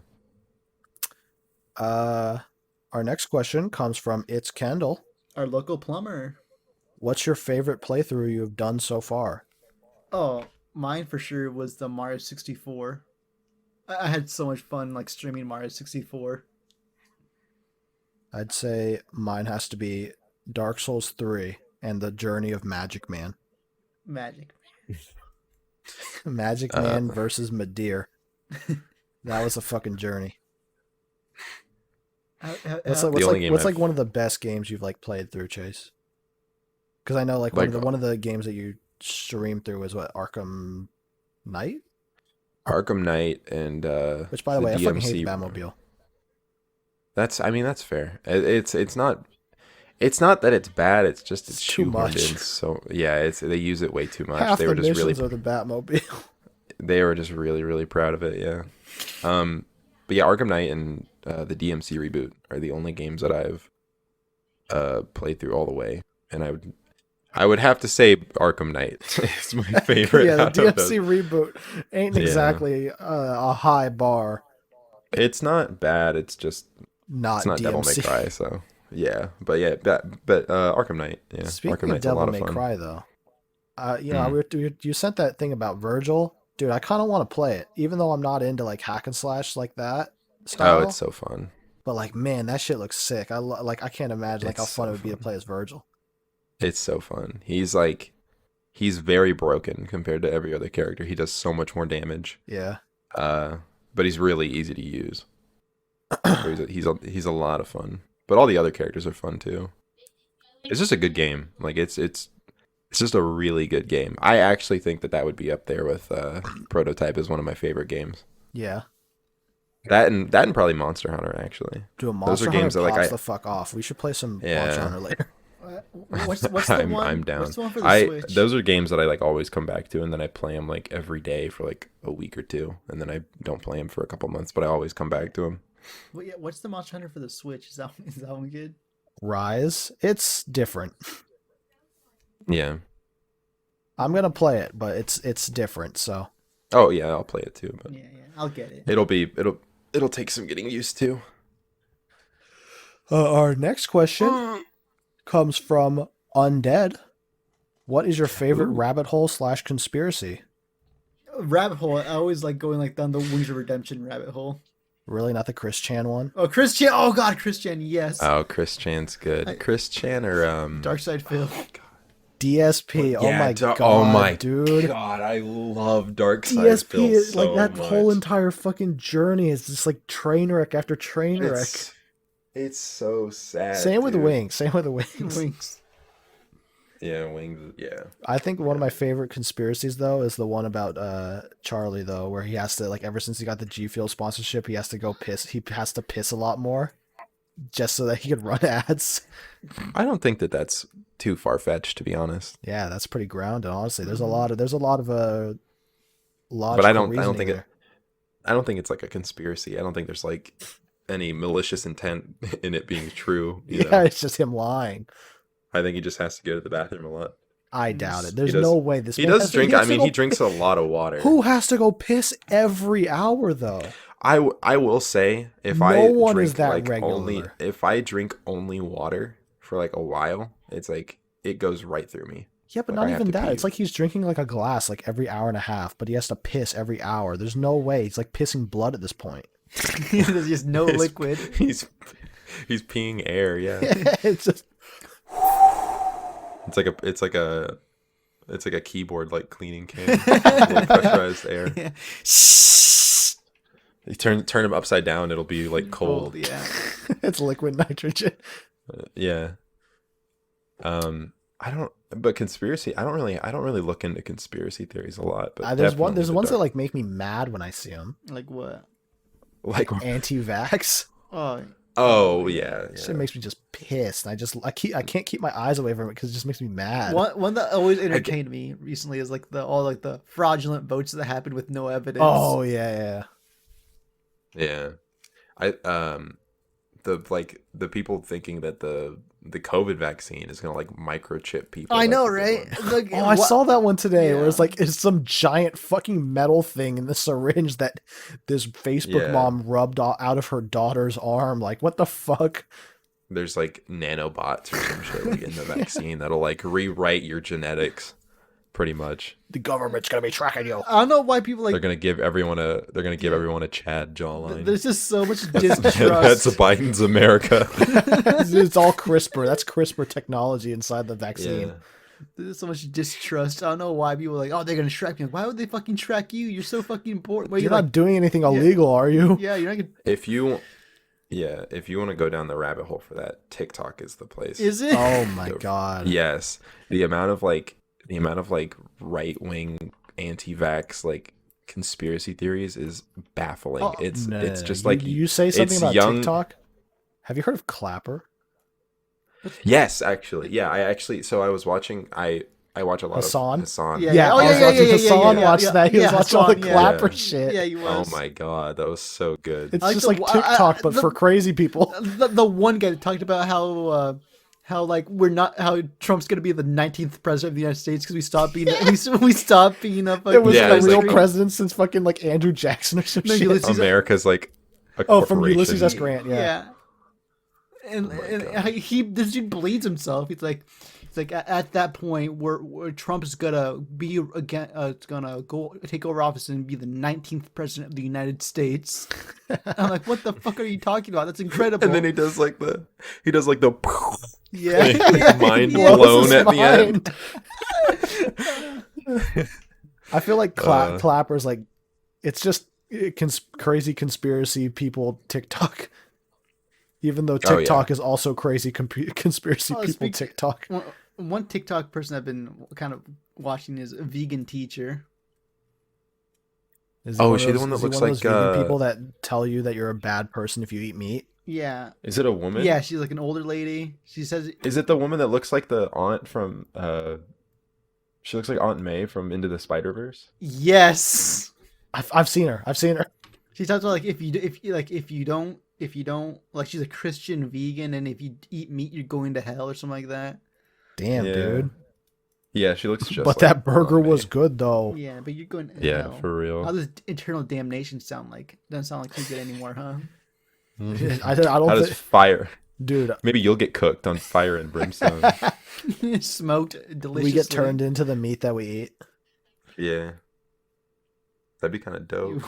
Our next question comes from It's Kendall. Our local plumber. What's your favorite playthrough you've done so far? Oh, mine for sure was the Mario 64. I had so much fun like streaming Mario 64. I'd say mine has to be Dark Souls 3 and the Journey of Magic Man. Magic. Magic Man versus Madeir. That was a fucking journey. What's The only game like I've- one of the best games you've like played through, Chase? Because I know like Like- one of the games that you streamed through was what, Arkham Knight? Arkham Knight and Which by the way, I fucking hate DMC the Batmobile. I mean, that's fair. It's not that it's bad. It's just it's It's too shoehorned much. in. So yeah, they use it way too much. Half the missions are the Batmobile. They were just really really proud of it. Yeah. But yeah, Arkham Knight and the DMC reboot are the only games that I've played through all the way, and I would have to say Arkham Knight is my favorite. Yeah, the out of those. DMC reboot ain't Yeah. exactly a high bar. It's not bad. It's Not not Devil May DMC. Cry. So yeah, but Arkham Knight. Yeah, Arkham Speaking of Knight's a Devil lot of May fun. Cry, though, Mm. you sent that thing about Virgil, dude. I kind of want to play it, even though I'm not into like hack and slash like that Oh, style. it's so fun. But like, man, that shit looks sick. Like I can't imagine like how It's fun so it would be to fun. play as Virgil. It's so fun. He's very broken compared to every other character. He does so much more damage. Yeah. Uh, but he's really easy to use. So he's a lot of fun. But all the other characters are fun too. It's just a good game. Like it's just a really good game. I actually think that would be up there with Prototype as one of my favorite games. Yeah. That and probably Monster Hunter actually. Do a Those Monster are Hunter games that like pops I the fuck off. We should play some Yeah. Monster Hunter later. What's the one? I'm down. What's the one for the Switch? Those are games that I like always come back to, and then I play them like every day for like a week or two, and then I don't play them for a couple months, but I always come back to them. Well, yeah, what's the Monster Hunter for the Switch? Is that one good? Rise. It's different. Yeah. I'm gonna play it, but it's different. So Oh yeah, I'll play it too, but Yeah, I'll get it. it'll take some getting used to. our next question comes from Undead. What is your favorite Ooh. rabbit hole / conspiracy? Rabbit hole. I always like going like down the Wings of Redemption rabbit hole. Really, not the Chris Chan one? Oh, Chris Chan. Oh God, Chris Chan. Yes. Oh, Chris Chan's good. Chris Chan or Dark Side Phil. DSP. Oh my god, oh my dude. god, I love Dark Side DSP Phil is so like that much. whole entire fucking journey is just like train wreck after train wreck. It's so sad. Same with dude. Wings. Same with the Wings. Wings. Yeah, Wings. Yeah. I think one of my favorite conspiracies though is the one about Charlie though, where he has to like ever since he got the G Fuel sponsorship, he has to go piss. He has to piss a lot more, just so that he could run ads. I don't think that that's too far fetched, to be honest. Yeah, that's pretty grounded. Honestly, there's a lot of logical But I don't reasoning think there. I don't think it's like a conspiracy. I don't think there's like any malicious intent in it being true. You Yeah, know? it's just him lying. I think he just has to go to the bathroom a lot. I doubt it. He There's does- no way this. He man does has- drink. has I to mean, go he drinks piss. a lot of water. Who has to go piss every hour though? I will say if No I one drink is that like regular. only if I drink only water for like a while, it's like it goes right through me. Yeah, but Like, I not have even to that. pee. It's like he's drinking like a glass like every hour and a half, but he has to piss every hour. There's no way. He's like pissing blood at this point. There's just no He's- liquid. He's peeing air. Yeah, It's just it's like a keyboard like cleaning can. Like pressurized air. Yeah. You turn him upside down, it'll be like cold. Yeah. it's liquid nitrogen. Yeah. I don't. But conspiracy. I don't really look into conspiracy theories a lot. But There's definitely the ones that dark- like make me mad when I see them. Like what? like. Anti-vax. Oh, Oh yeah. Shit makes me just pissed. And I can't keep my eyes away from it because it just makes me mad. one that always entertained me recently is like all the fraudulent votes that happened with no evidence. Oh yeah. Yeah. The people thinking that the COVID vaccine is gonna like microchip people. I that's know, what they're right? doing. Like, Oh, I saw that one today where it's Yeah. like it's some giant fucking metal thing in the syringe that this Facebook Yeah. mom rubbed out of her daughter's arm. Like, what the fuck? There's like nanobots or some shit like in the vaccine that'll like rewrite your genetics, pretty much. The government's gonna be tracking you. I don't know why people They're like. gonna give everyone a Chad jawline. There's just so much That's distrust. Biden's America. It's all CRISPR. That's CRISPR technology inside the vaccine. Yeah. There's so much distrust. I don't know why people are like, oh, they're gonna track me. Like, why would they fucking track you? You're so fucking important. Why You're you not doing anything illegal, are you? Yeah, you're not gonna. If you want to go down the rabbit hole for that, TikTok is the place. Is it? Oh my god. Yes. The amount of right wing anti-vax like conspiracy theories is baffling. Oh, it's No, just you, like you say something it's about young- TikTok. Have you heard of Clapper? Yes, actually. Yeah, so I was watching I watch a lot Hassan? of Hassan. Yeah, Yeah, Oh, I was yeah, watching yeah, Hassan yeah, watch yeah, that. He was yeah, watching all the Hassan, yeah. Clapper Yeah. shit. Yeah, he Oh was. my god, that was so good. It's I just like like the- TikTok, but for crazy people. The one guy that talked about how like how Trump's gonna be the 19th president of the United States because we stopped being we stopped being a fucking It was Yeah, a it's real like- president since fucking like Andrew Jackson or some No, shit. Ulysses- America's like a Oh, from corporation. Ulysses S. Grant, yeah. Yeah. And, Oh my and God. this dude bleeds himself. It's like at that point where Trump is gonna be again, it's gonna go take over office and be the 19th president of the United States. I'm like, what the fuck are you talking about? That's incredible. And then he does like the yeah, like, mind yeah. blown at the end. I feel like Uh. Clapper's like, it's just crazy conspiracy people TikTok. Even though Oh, yeah. TikTok is also crazy conspiracy Oh, people speak- TikTok. One TikTok person I've been kind of watching is a vegan teacher. Is he Oh, one is of she the those- one that is he looks one of those like, vegan people that tell you that you're a bad person if you eat meat? Yeah, Is it a woman? yeah, she's like an older lady. She says, Is it the woman that looks like the aunt from she looks like Aunt May from Into the Spider-Verse? yes. I've seen her. I've seen her. She talks about like if you don't like she's a Christian vegan and if you eat meat you're going to hell or something like that. Damn, Yeah. dude. Yeah, she looks just But like that burger Aunt May. was good though. Yeah, but you're going to Yeah, hell. for real. How does eternal damnation sound like? Doesn't sound like too good anymore, huh? I don't How does think, fire? dude. Maybe you'll get cooked on fire and brimstone. Smoked deliciously. We get turned into the meat that we eat. Yeah. That'd be kind of dope.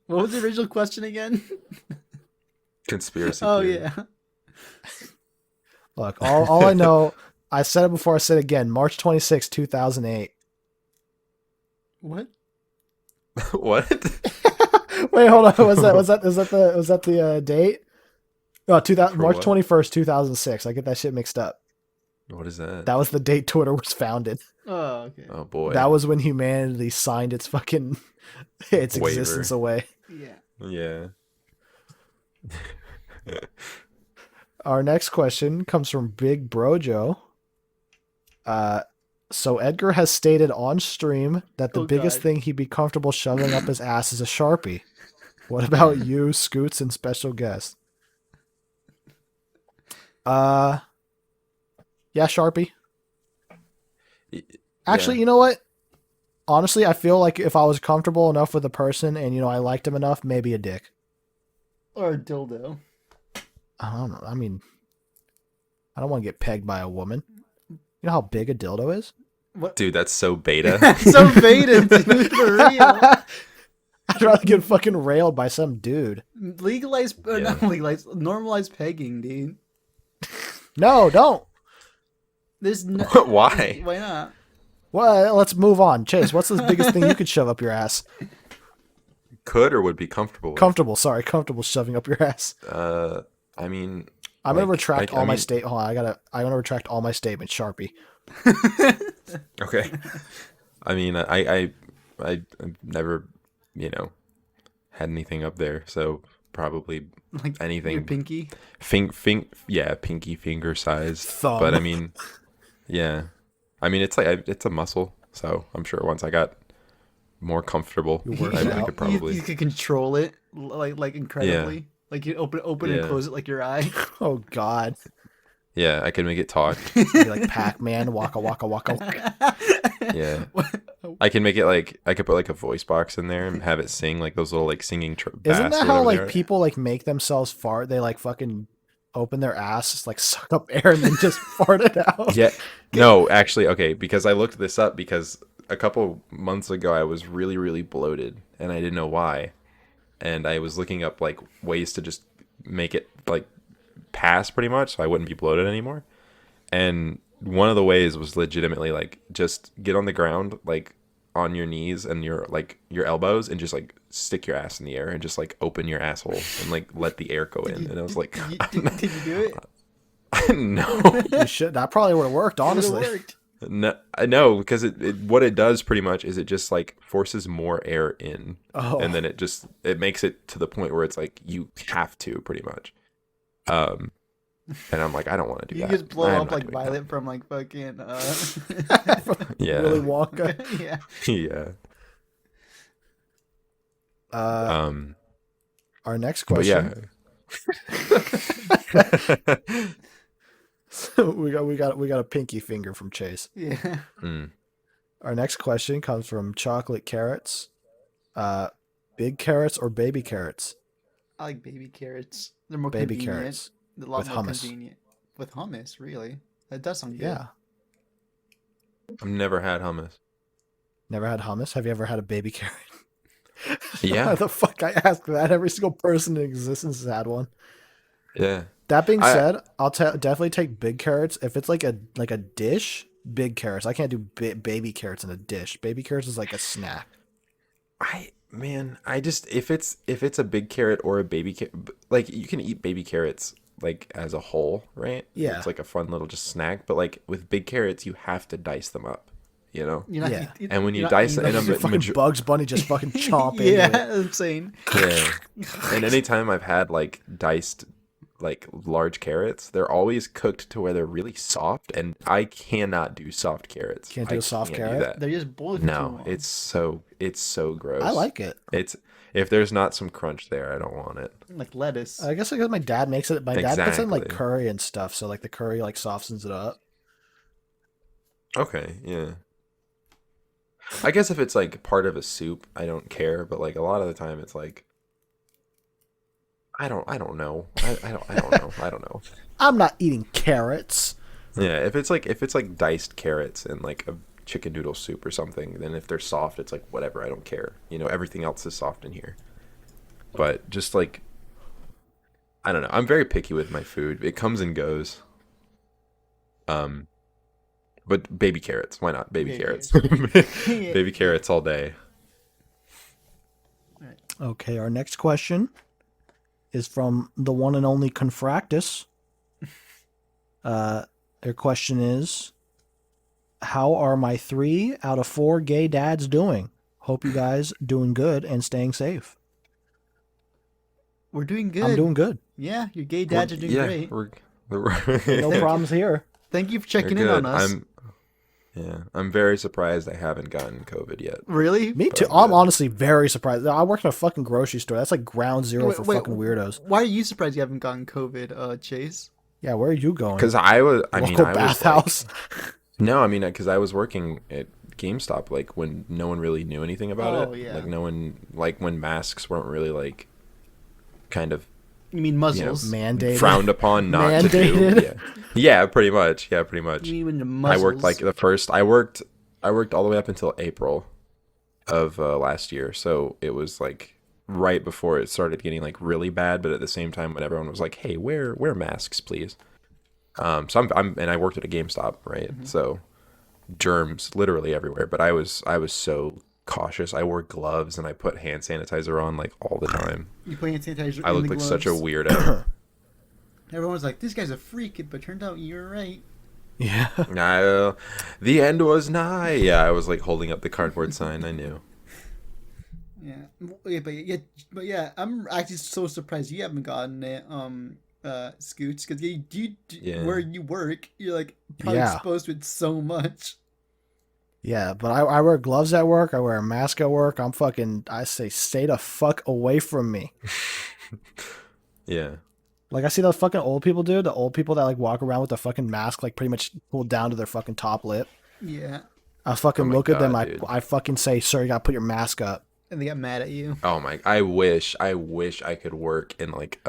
What was the original question again? Conspiracy Oh theory. yeah. Look, all I know, I said it before, I said it again. March 26, 2008. What? What? Wait, hold on. Was that the date? Oh, 2000, For March what? 21st, 2006. I get that shit mixed up. What is that? That was the date Twitter was founded. Oh, okay. Oh boy. That was when humanity signed its fucking its Waiver. existence away. Yeah. Yeah. Our next question comes from Big Brojo. So Edgar has stated on stream that the Oh, biggest God. thing he'd be comfortable shoving up his ass is a Sharpie. What about you, Scoots, and special guest? Yeah, Sharpie. Actually, you know what? Honestly, I feel like if I was comfortable enough with a person and, I liked him enough, maybe a dick. Or a dildo. I don't know. I mean, I don't want to get pegged by a woman. You know how big a dildo is? What? Dude, that's so beta. So beta, dude, for real. I'd rather get fucking railed by some dude. Legalize, Yeah. not legalize, normalize pegging, dude. No, don't. There's no. Why? Why not? Well, let's move on. Chase, what's the biggest thing you could shove up your ass? Could or would be comfortable with? Comfortable shoving up your ass. I mean, I'm gonna like, retract I all my mean- state. Hold on, I'm gonna retract all my statements. Sharpie. okay. I mean, I've never, had anything up there, so probably Like anything. your pinky. Yeah, pinky finger size. Thumb. But I mean, yeah, I mean it's like it's a muscle, so I'm sure once I got more comfortable, You work I, it I out. could probably. You could control it like incredibly. Like you open and Yeah. close it like your eye. Oh God. Yeah, I can make it talk. Be like Pac-Man, waka waka waka. Waka. Yeah, I can make it like I could put like a voice box in there and have it sing like those little like singing. Isn't bass that or how whatever like they are. people like make themselves fart? They like fucking open their ass, just like suck up air and then just fart it out. Yeah. No, actually, okay, because I looked this up because a couple months ago I was really, really bloated and I didn't know why. And I was looking up like ways to just make it like pass pretty much so I wouldn't be bloated anymore. And one of the ways was legitimately like just get on the ground like on your knees and your elbows and just like stick your ass in the air and just like open your asshole and like let the air go in. And I was like, Did you do it? no. You should. That probably would have worked, honestly. It worked. No, I know because it what it does pretty much is it just like forces more air in, Oh. and then it makes it to the point where it's like you have to pretty much. Um, and I'm like, I don't want to do You that. just blow I'm up not like doing that. Violet from like fucking Yeah. Willy Wonka. yeah. Yeah. Um, Our next but yeah. question. we got a pinky finger from Chase. Yeah. Mm. Our next question comes from Chocolate Carrots. Big carrots or baby carrots? I like baby carrots. They're more Baby convenient. carrots They're a lot with more hummus. convenient. With hummus, really? That does sound good. Yeah. I've never had hummus. Never had hummus? Have you ever had a baby carrot? Yeah. Why the fuck I ask that? Every single person in existence has had one. Yeah. That being I- said, I'll definitely take big carrots if it's like a dish. Big carrots. I can't do baby carrots in a dish. Baby carrots is like a snack. I just if it's a big carrot or a baby carrot, like you can eat baby carrots like as a whole, right? Yeah. It's like a fun little just snack, but like with big carrots, you have to dice them up, you know? You're not, Yeah. And when you you're not dice eating it, and them. I'm Fucking Bugs Bunny just fucking chomp Yeah, into it. I'm saying. yeah. And anytime I've had like diced like large carrots, they're always cooked to where they're really soft, and I cannot do soft carrots. Can't do I a soft can't do carrot? that. They're just boiled for too No, long. it's so gross. I like it. It's if there's not some crunch there, I don't want it. like lettuce. I guess because my dad makes it. My dad puts it in like Exactly. curry and stuff, so like the curry like softens it up. Okay, yeah. I guess if it's like part of a soup, I don't care, but like a lot of the time it's like I don't know. I don't know. I don't know. I'm not eating carrots. Yeah, if it's like diced carrots and like a chicken noodle soup or something, then if they're soft, it's like whatever, I don't care. You know, everything else is soft in here. But just like I don't know. I'm very picky with my food. It comes and goes. But baby carrots, why not? Baby Baby carrots. carrots. Baby carrots all day. Okay, our next question is from the one and only Confractus. Their question is, how are my 3 out of 4 gay dads doing? Hope you guys doing good and staying safe. We're doing good. I'm doing good. Yeah, your gay dads are doing yeah, great. We're No problems here. Thank you for We're checking in on us. I'm very surprised I haven't gotten COVID yet. Really? Me too. But, I'm honestly very surprised. I work in a fucking grocery store. That's like ground zero Wait, for wait, fucking weirdos. Why are you surprised you haven't gotten COVID, Chase? Yeah, where are you going? Because Local I was like, bathhouse. no, I mean, because I was working at GameStop, like when no one really knew anything about Oh, it. yeah. Like no one, like when masks weren't really like, kind of You mean muzzles? Mandated. frowned upon not to do. Mandated. Yeah. Yeah, pretty much. Yeah, pretty much. You mean the I muzzles? worked like the first. I worked all the way up until April of last year. So it was like right before it started getting like really bad. But at the same time, when everyone was like, "Hey, wear masks, please." So I'm and I worked at a GameStop, right? Mm-hmm. So germs literally everywhere. But I was so cautious. I wore gloves and I put hand sanitizer on like all the time. You put hand sanitizer I in looked the like such a gloves. weirdo. Everyone's like, this guy's a freak, but turned out you were right. Yeah. The end was nigh. Yeah, I was like holding up the cardboard sign. I knew. Yeah, but yeah, I'm actually so surprised you haven't gotten it, Scoots, because Yeah. where you work, you're like probably Yeah. exposed to it so much. Yeah, but I wear gloves at work. I wear a mask at work. I say, stay the fuck away from me. Yeah. Like, I see those fucking old people, dude. The old people that, like, walk around with the fucking mask, like, pretty much pulled down to their fucking top lip. Yeah, I fucking Oh my look at them. God, dude. I fucking say, sir, you gotta put your mask up. and they got mad at you. Oh my! I wish I could work in like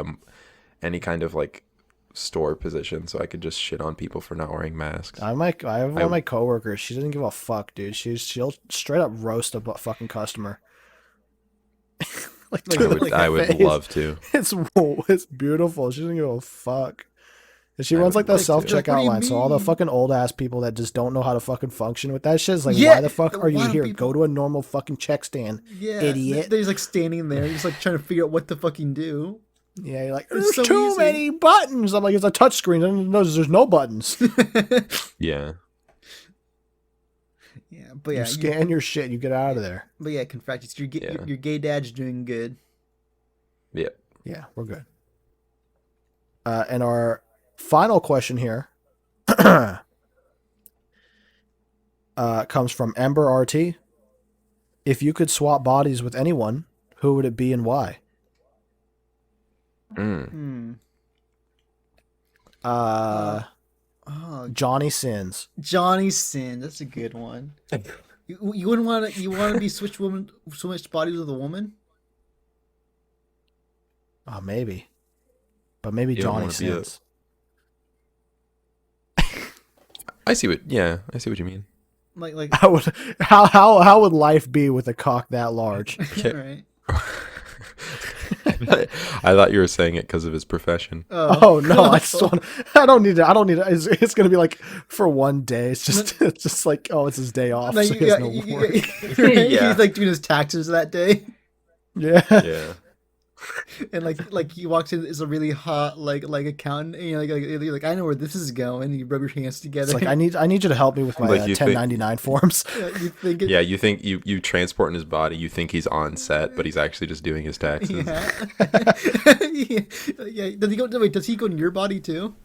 any kind of like store position so I could just shit on people for not wearing masks. I have one of my coworkers. She doesn't give a fuck, dude. She'll straight up roast a fucking customer. like, I would face. love to. It's beautiful. She doesn't give a fuck. And she I runs would like the like to. self What do checkout you line. So all the mean? fucking old ass people that just don't know how to fucking function with that shit is like, Yeah, why the fuck are you why do here? people- Go to a normal fucking check stand. Yeah, Idiot. They're just like standing there, just like trying to figure out what to fucking do. Yeah, you're like, It's there's so too easy. many buttons. I'm like, it's a touchscreen. And there's no buttons. Yeah. Yeah, but You yeah, scan your shit. You get out of there. but yeah, Confractus, Yeah. your gay dad's doing good. Yeah. Yeah, we're good. And our final question here comes from Ember RT. If you could swap bodies with anyone, who would it be and why? Mm. Uh, Oh, Johnny Sins. Johnny Sin. That's a good one. You wouldn't want to. You want to be switched bodies with a woman? Oh, maybe. But maybe You don't Johnny wanna be a- Sins. I see what you mean. Like How would life be with a cock that large? right? I thought you were saying it because of his profession. Oh no, I just want. I don't need it. It's gonna be like for one day. It's just like, oh, it's his day off, No, so he has no work. Yeah. He's like doing his taxes that day, Yeah. Yeah. and like he walks in. It's a really hot like accountant. And you're like I know where this is going. You rub your hands together. It's like I need you to help me with my Like you think- 1099 forms. You think it, Yeah, you think you transport in his body, you think he's on set, but he's actually just doing his taxes. Yeah. Yeah. Does he go? Wait, does he go in your body too?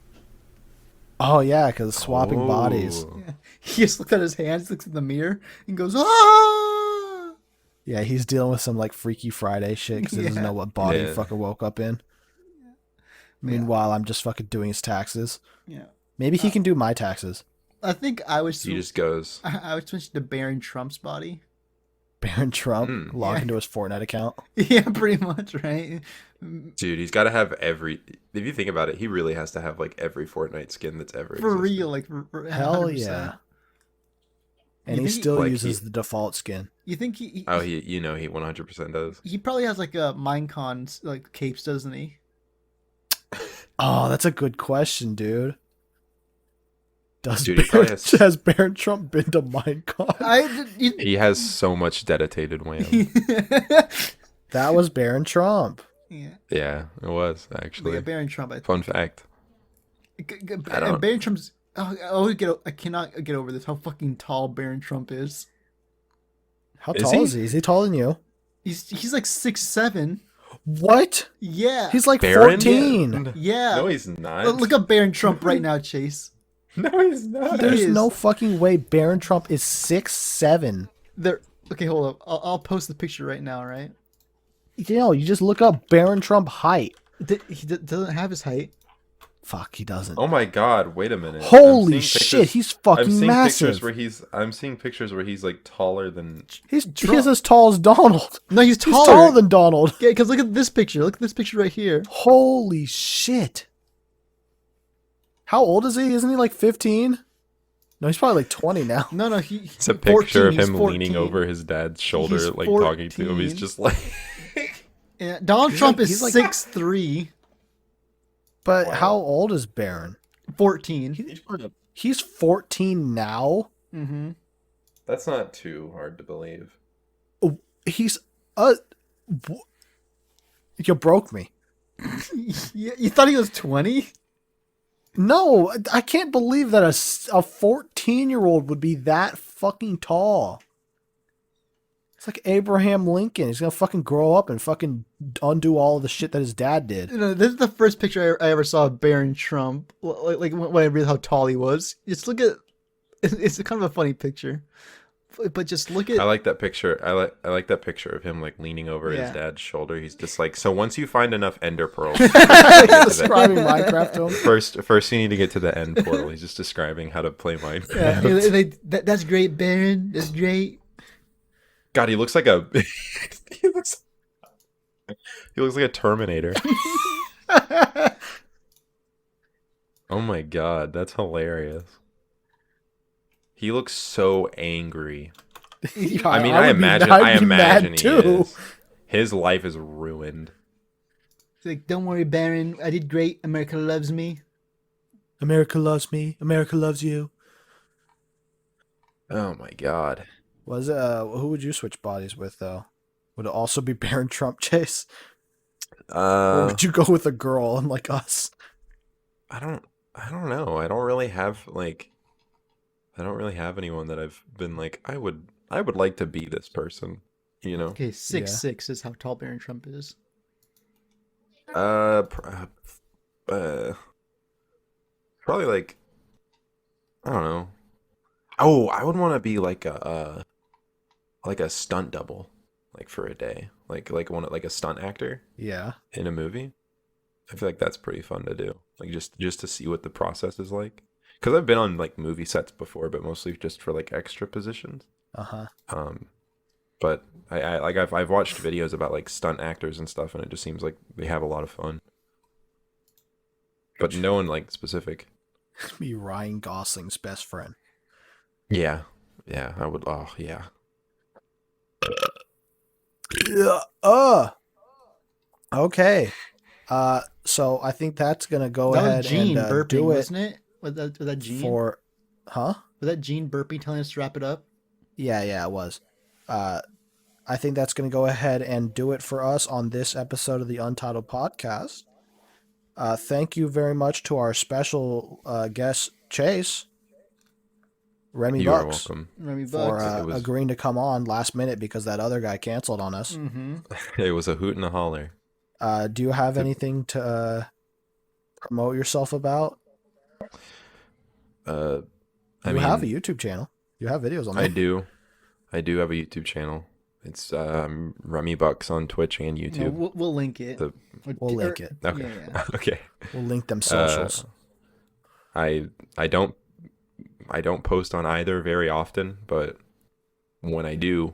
Oh yeah, because swapping Oh. bodies. Yeah. He just looks at his hands, looks in the mirror, and goes, "Ah!" Yeah, he's dealing with some like Freaky Friday shit because he doesn't know what body he Yeah. fucking woke up in. Meanwhile, I'm just fucking doing his taxes. Yeah. Maybe he can do my taxes. I think I would. He just goes, I would switch to Baron Trump's body. Baron Trump log Yeah. into his Fortnite account. Yeah, pretty much, right? dude, he's got to have every. If you think about it, he really has to have like every Fortnite skin that's ever For existed. real, like Hell 100%. yeah. And You he think he- still Like, uses he- the default skin. You think he Oh, he 100% does. he probably has like a Minecon like capes, doesn't he? Oh, that's a good question, dude. Dude, he probably Has Baron Trump been to Minecon? He has so much dedicated wham. That was Baron Trump. Yeah, Yeah, it was but yeah, actually. Baron Trump. Fun fact. I don't- Baron Trump's. I cannot get over this. How fucking tall Baron Trump is. How Is tall he? is he? Is he taller than you? He's like 6'7". What? Yeah. He's like Baron? 14. yeah. No, he's not. Look up Baron Trump right now, Chase. No, he's not. There's is. no fucking way Baron Trump is 6'7". There. Okay, hold up. I'll post the picture right now. Right. You know, you just look up Baron Trump height. He doesn't have his height. Fuck, he doesn't. Oh my god, wait a minute. Holy I'm seeing shit, pictures- he's I'm fucking seeing massive. pictures where I'm seeing pictures where he's like taller than. He's as tall as Donald. No, he's He's taller. taller than Donald. Yeah, because look at this picture. Look at this picture right here. Holy shit. How old is he? Isn't he like 15? No, he's probably like 20 now. No, It's a picture of him 14. leaning over his dad's shoulder, He's like talking to him. He's 14. just like. Yeah, Donald Trump is he's like- 6'3", But Wow. how old is Baron? 14. He's 14 now? Mm-hmm. That's not too hard to believe. He's you broke me. You thought he was 20? No, I can't believe that a 14-year-old would be that fucking tall. It's like Abraham Lincoln. He's gonna fucking grow up and fucking undo all of the shit that his dad did. You know, this is the first picture I ever saw of Baron Trump. Like when I realized how tall he was. Just look at. It's kind of a funny picture, but just look at. I like that picture. I like that picture of him like leaning over Yeah. his dad's shoulder. He's just like, so once you find enough ender pearls, you get to the- Describing Minecraft to him. first you need to get to the end portal. He's just describing how to play Minecraft. Yeah, that's great, Baron. That's great. God, he looks like a he looks like a Terminator. Oh my god, that's hilarious. He looks so angry. Yeah, I mean, would I be- imagine I'd be mad he too. is. His life is ruined. He's like, don't worry, Baron. I did great. America loves me. America loves me. America loves you. Oh my god. Was who would you switch bodies with though? Would it also be Baron Trump, Chase? Or would you go with a girl and like us? I don't know. I don't really have anyone that I've been like I would like to be this person, you know? Okay, 6'6" is how tall Baron Trump is. uh, probably like I don't know. Oh, I would want to be like a stunt double, like for a day, like a stunt actor Yeah. in a movie. I feel like that's pretty fun to do, like just to see what the process is like. Because I've been on like movie sets before, but mostly just for like extra positions. Uh-huh. Um, but I've watched videos about like stunt actors and stuff, and it just seems like they have a lot of fun. But no one like specific. Be Ryan Gosling's best friend. Yeah, yeah, I would. Oh, yeah. Yeah. Okay. So I think that's gonna go That ahead was Gene and burping, do it wasn't it? Was that Gene? for, huh? Was that Gene burping telling us to wrap it up? Yeah, it was. I think that's gonna go ahead and do it for us on this episode of the Untitled Podcast. Thank you very much to our special guest Chase, Remy You are Bucks, welcome. Remy for Bucks. It was- agreeing to come on last minute because that other guy canceled on us. Mm-hmm. It was a hoot and a holler. Do you have anything to promote yourself about? I You mean, have a YouTube channel. You have videos on there. I do have a YouTube channel. It's RemyBucks on Twitch and No, YouTube. we'll link it. The- We'll link it. Okay. Yeah. Okay. We'll link them socials. I don't post on either very often, but when I do,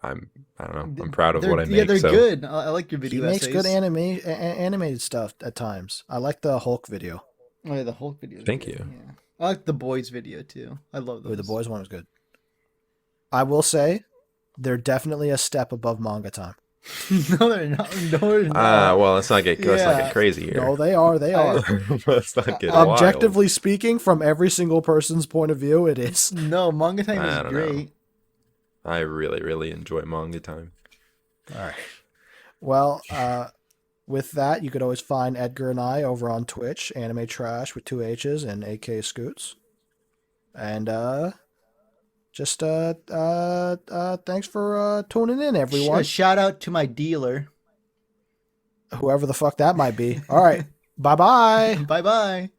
I don't know. I'm proud of what I make. Yeah, they're so good. I like your He video makes essays. good animated stuff at times. I like the Hulk video. Oh yeah, the Hulk video. is Thank good, you. Yeah. I like the boys video too. I love those. The boys one was good. I will say, they're definitely a step above manga time. No, they're not. No, they're not. well, let's not get Yeah. crazy here. No, they are. They are. Let's not get Objectively speaking, from every single person's point of view, it is. No, manga time I is don't know. great. wild. I really, really enjoy manga time. All right. Well, with that, you could always find Edgar and I over on Twitch, Anime Trash with 2 H's and AK Scoots. And just thanks for tuning in, everyone. Shout out to my dealer. Whoever the fuck that might be. All right. Bye-bye. Bye bye.